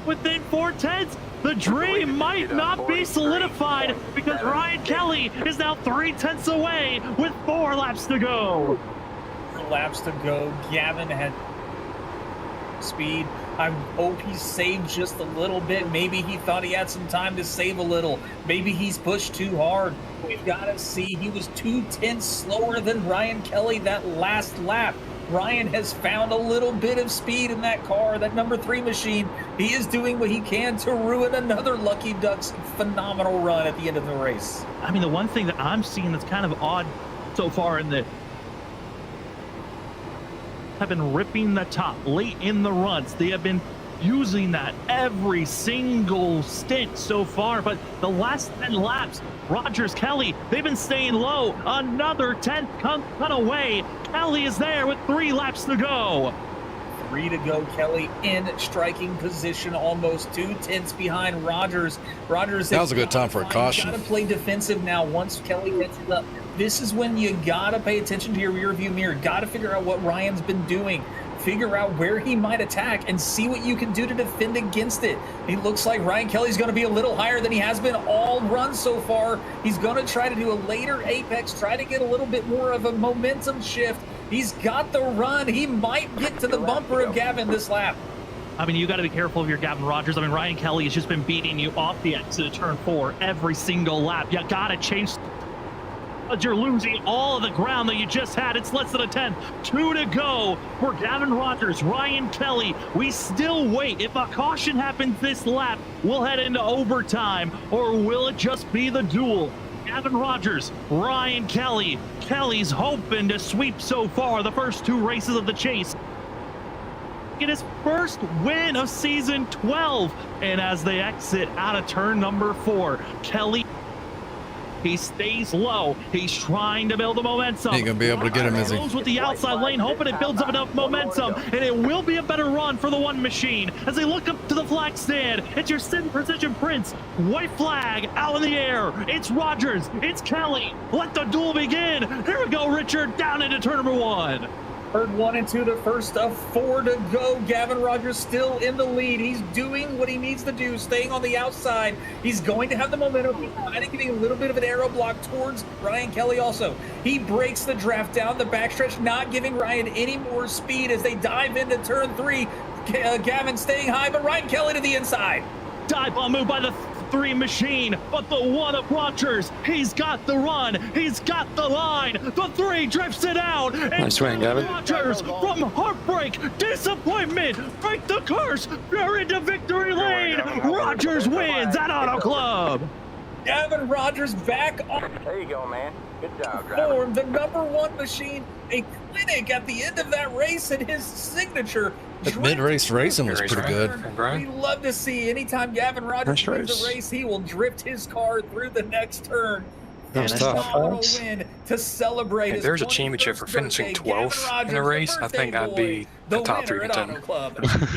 Within 4/10, the dream might not be solidified because Ryan Kelly is now 3/10 away with 4 laps to go. 4 laps to go. Gavin had speed. I hope he saved just a little bit. Maybe he thought he had some time to save a little. Maybe he's pushed too hard. We've got to see. He was 2/10 slower than Ryan Kelly that last lap. Ryan has found a little bit of speed in that car, that number 3 machine. He is doing what he can to ruin another Lucky Ducks phenomenal run at the end of the race. I mean, the one thing that I'm seeing that's kind of odd so far in the have been ripping the top late in the runs. They have been using that every single stint so far, but the last 10 laps, Rogers, Kelly, they've been staying low. Another 10th cut away. Kelly is there with 3 laps to go. 3 to go. Kelly in striking position, almost 2/10 behind Rogers. Rogers, that was a good time for a caution. Got to play defensive now. Once Kelly gets it up, this is when you got to pay attention to your rear view mirror. Got to figure out what Ryan's been doing. Figure out where he might attack and see what you can do to defend against it. He looks like Ryan Kelly's going to be a little higher than he has been all run so far. He's going to try to do a later apex, try to get a little bit more of a momentum shift. He's got the run. He might get to the bumper of Gavin this lap. I mean, you got to be careful of your Gavin Rogers. I mean, Ryan Kelly has just been beating you off the exit of turn 4 every single lap. You got to change. You're losing all of the ground that you just had. It's less than a 10. 2 to go for Gavin Rogers, Ryan Kelly. We still wait. If a caution happens this lap, we'll head into overtime, or will it just be the duel? Gavin Rogers, Ryan Kelly. Kelly's hoping to sweep so far the first 2 races of the chase. Get his first win of season 12. And as they exit out of turn number 4, Kelly, he stays low. He's trying to build the momentum. Ain't gonna be able to get him, is he? Goes with the outside lane, hoping it builds up enough momentum, and it will be a better run for the 1 machine. As they look up to the flag stand, it's your Sin Precision Prince. White flag out in the air. It's Rogers. It's Kelly. Let the duel begin. Here we go, Richard, down into turn number 1. Turn 1 and 2, the first of 4 to go. Gavin Rogers still in the lead. He's doing what he needs to do, staying on the outside. He's going to have the momentum. He's trying to get a little bit of an arrow block towards Ryan Kelly also. He breaks the draft down the backstretch, not giving Ryan any more speed as they dive into turn 3. Gavin staying high, but Ryan Kelly to the inside. Dive bomb move by the 3 machine, but the 1 of Rogers, he's got the run, he's got the line, the 3 drifts it out, and nice swing, Gavin. Rogers from heartbreak, disappointment, break the curse, they're into victory lane. Rogers wins at Auto Club. Gavin Rogers back on There you go, man. Good job, driver. form, the number 1 machine, a clinic at the end of that race, and his signature. That mid-race racing was pretty good. We love to see anytime Gavin Rogers wins a race, he will drift his car through the next turn. That was tough. Phenomenal win to celebrate. If there's a championship for finishing 12th in a race, I think I'd be the top 3 contender.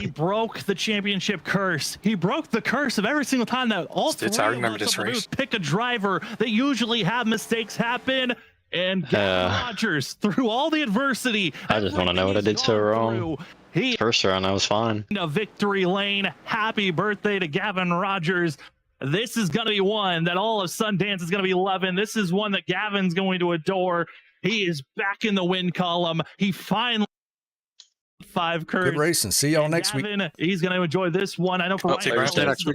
He broke the championship curse. He broke the curse of every single time that all 3 I remember of us this on the race. booth pick a driver that usually have mistakes happen. And Gavin Rogers, through all the adversity, I just want to know what I did so wrong. He First round, I was fine. in a victory lane. Happy birthday to Gavin Rogers. This is going to be one that all of Sundance is going to be loving. This is one that Gavin's going to adore. He is back in the win column. He finally 5 curves. Good racing. See y'all next week. Gavin, he's going to enjoy this one. I know for I'll take Ryan, Thursday next week.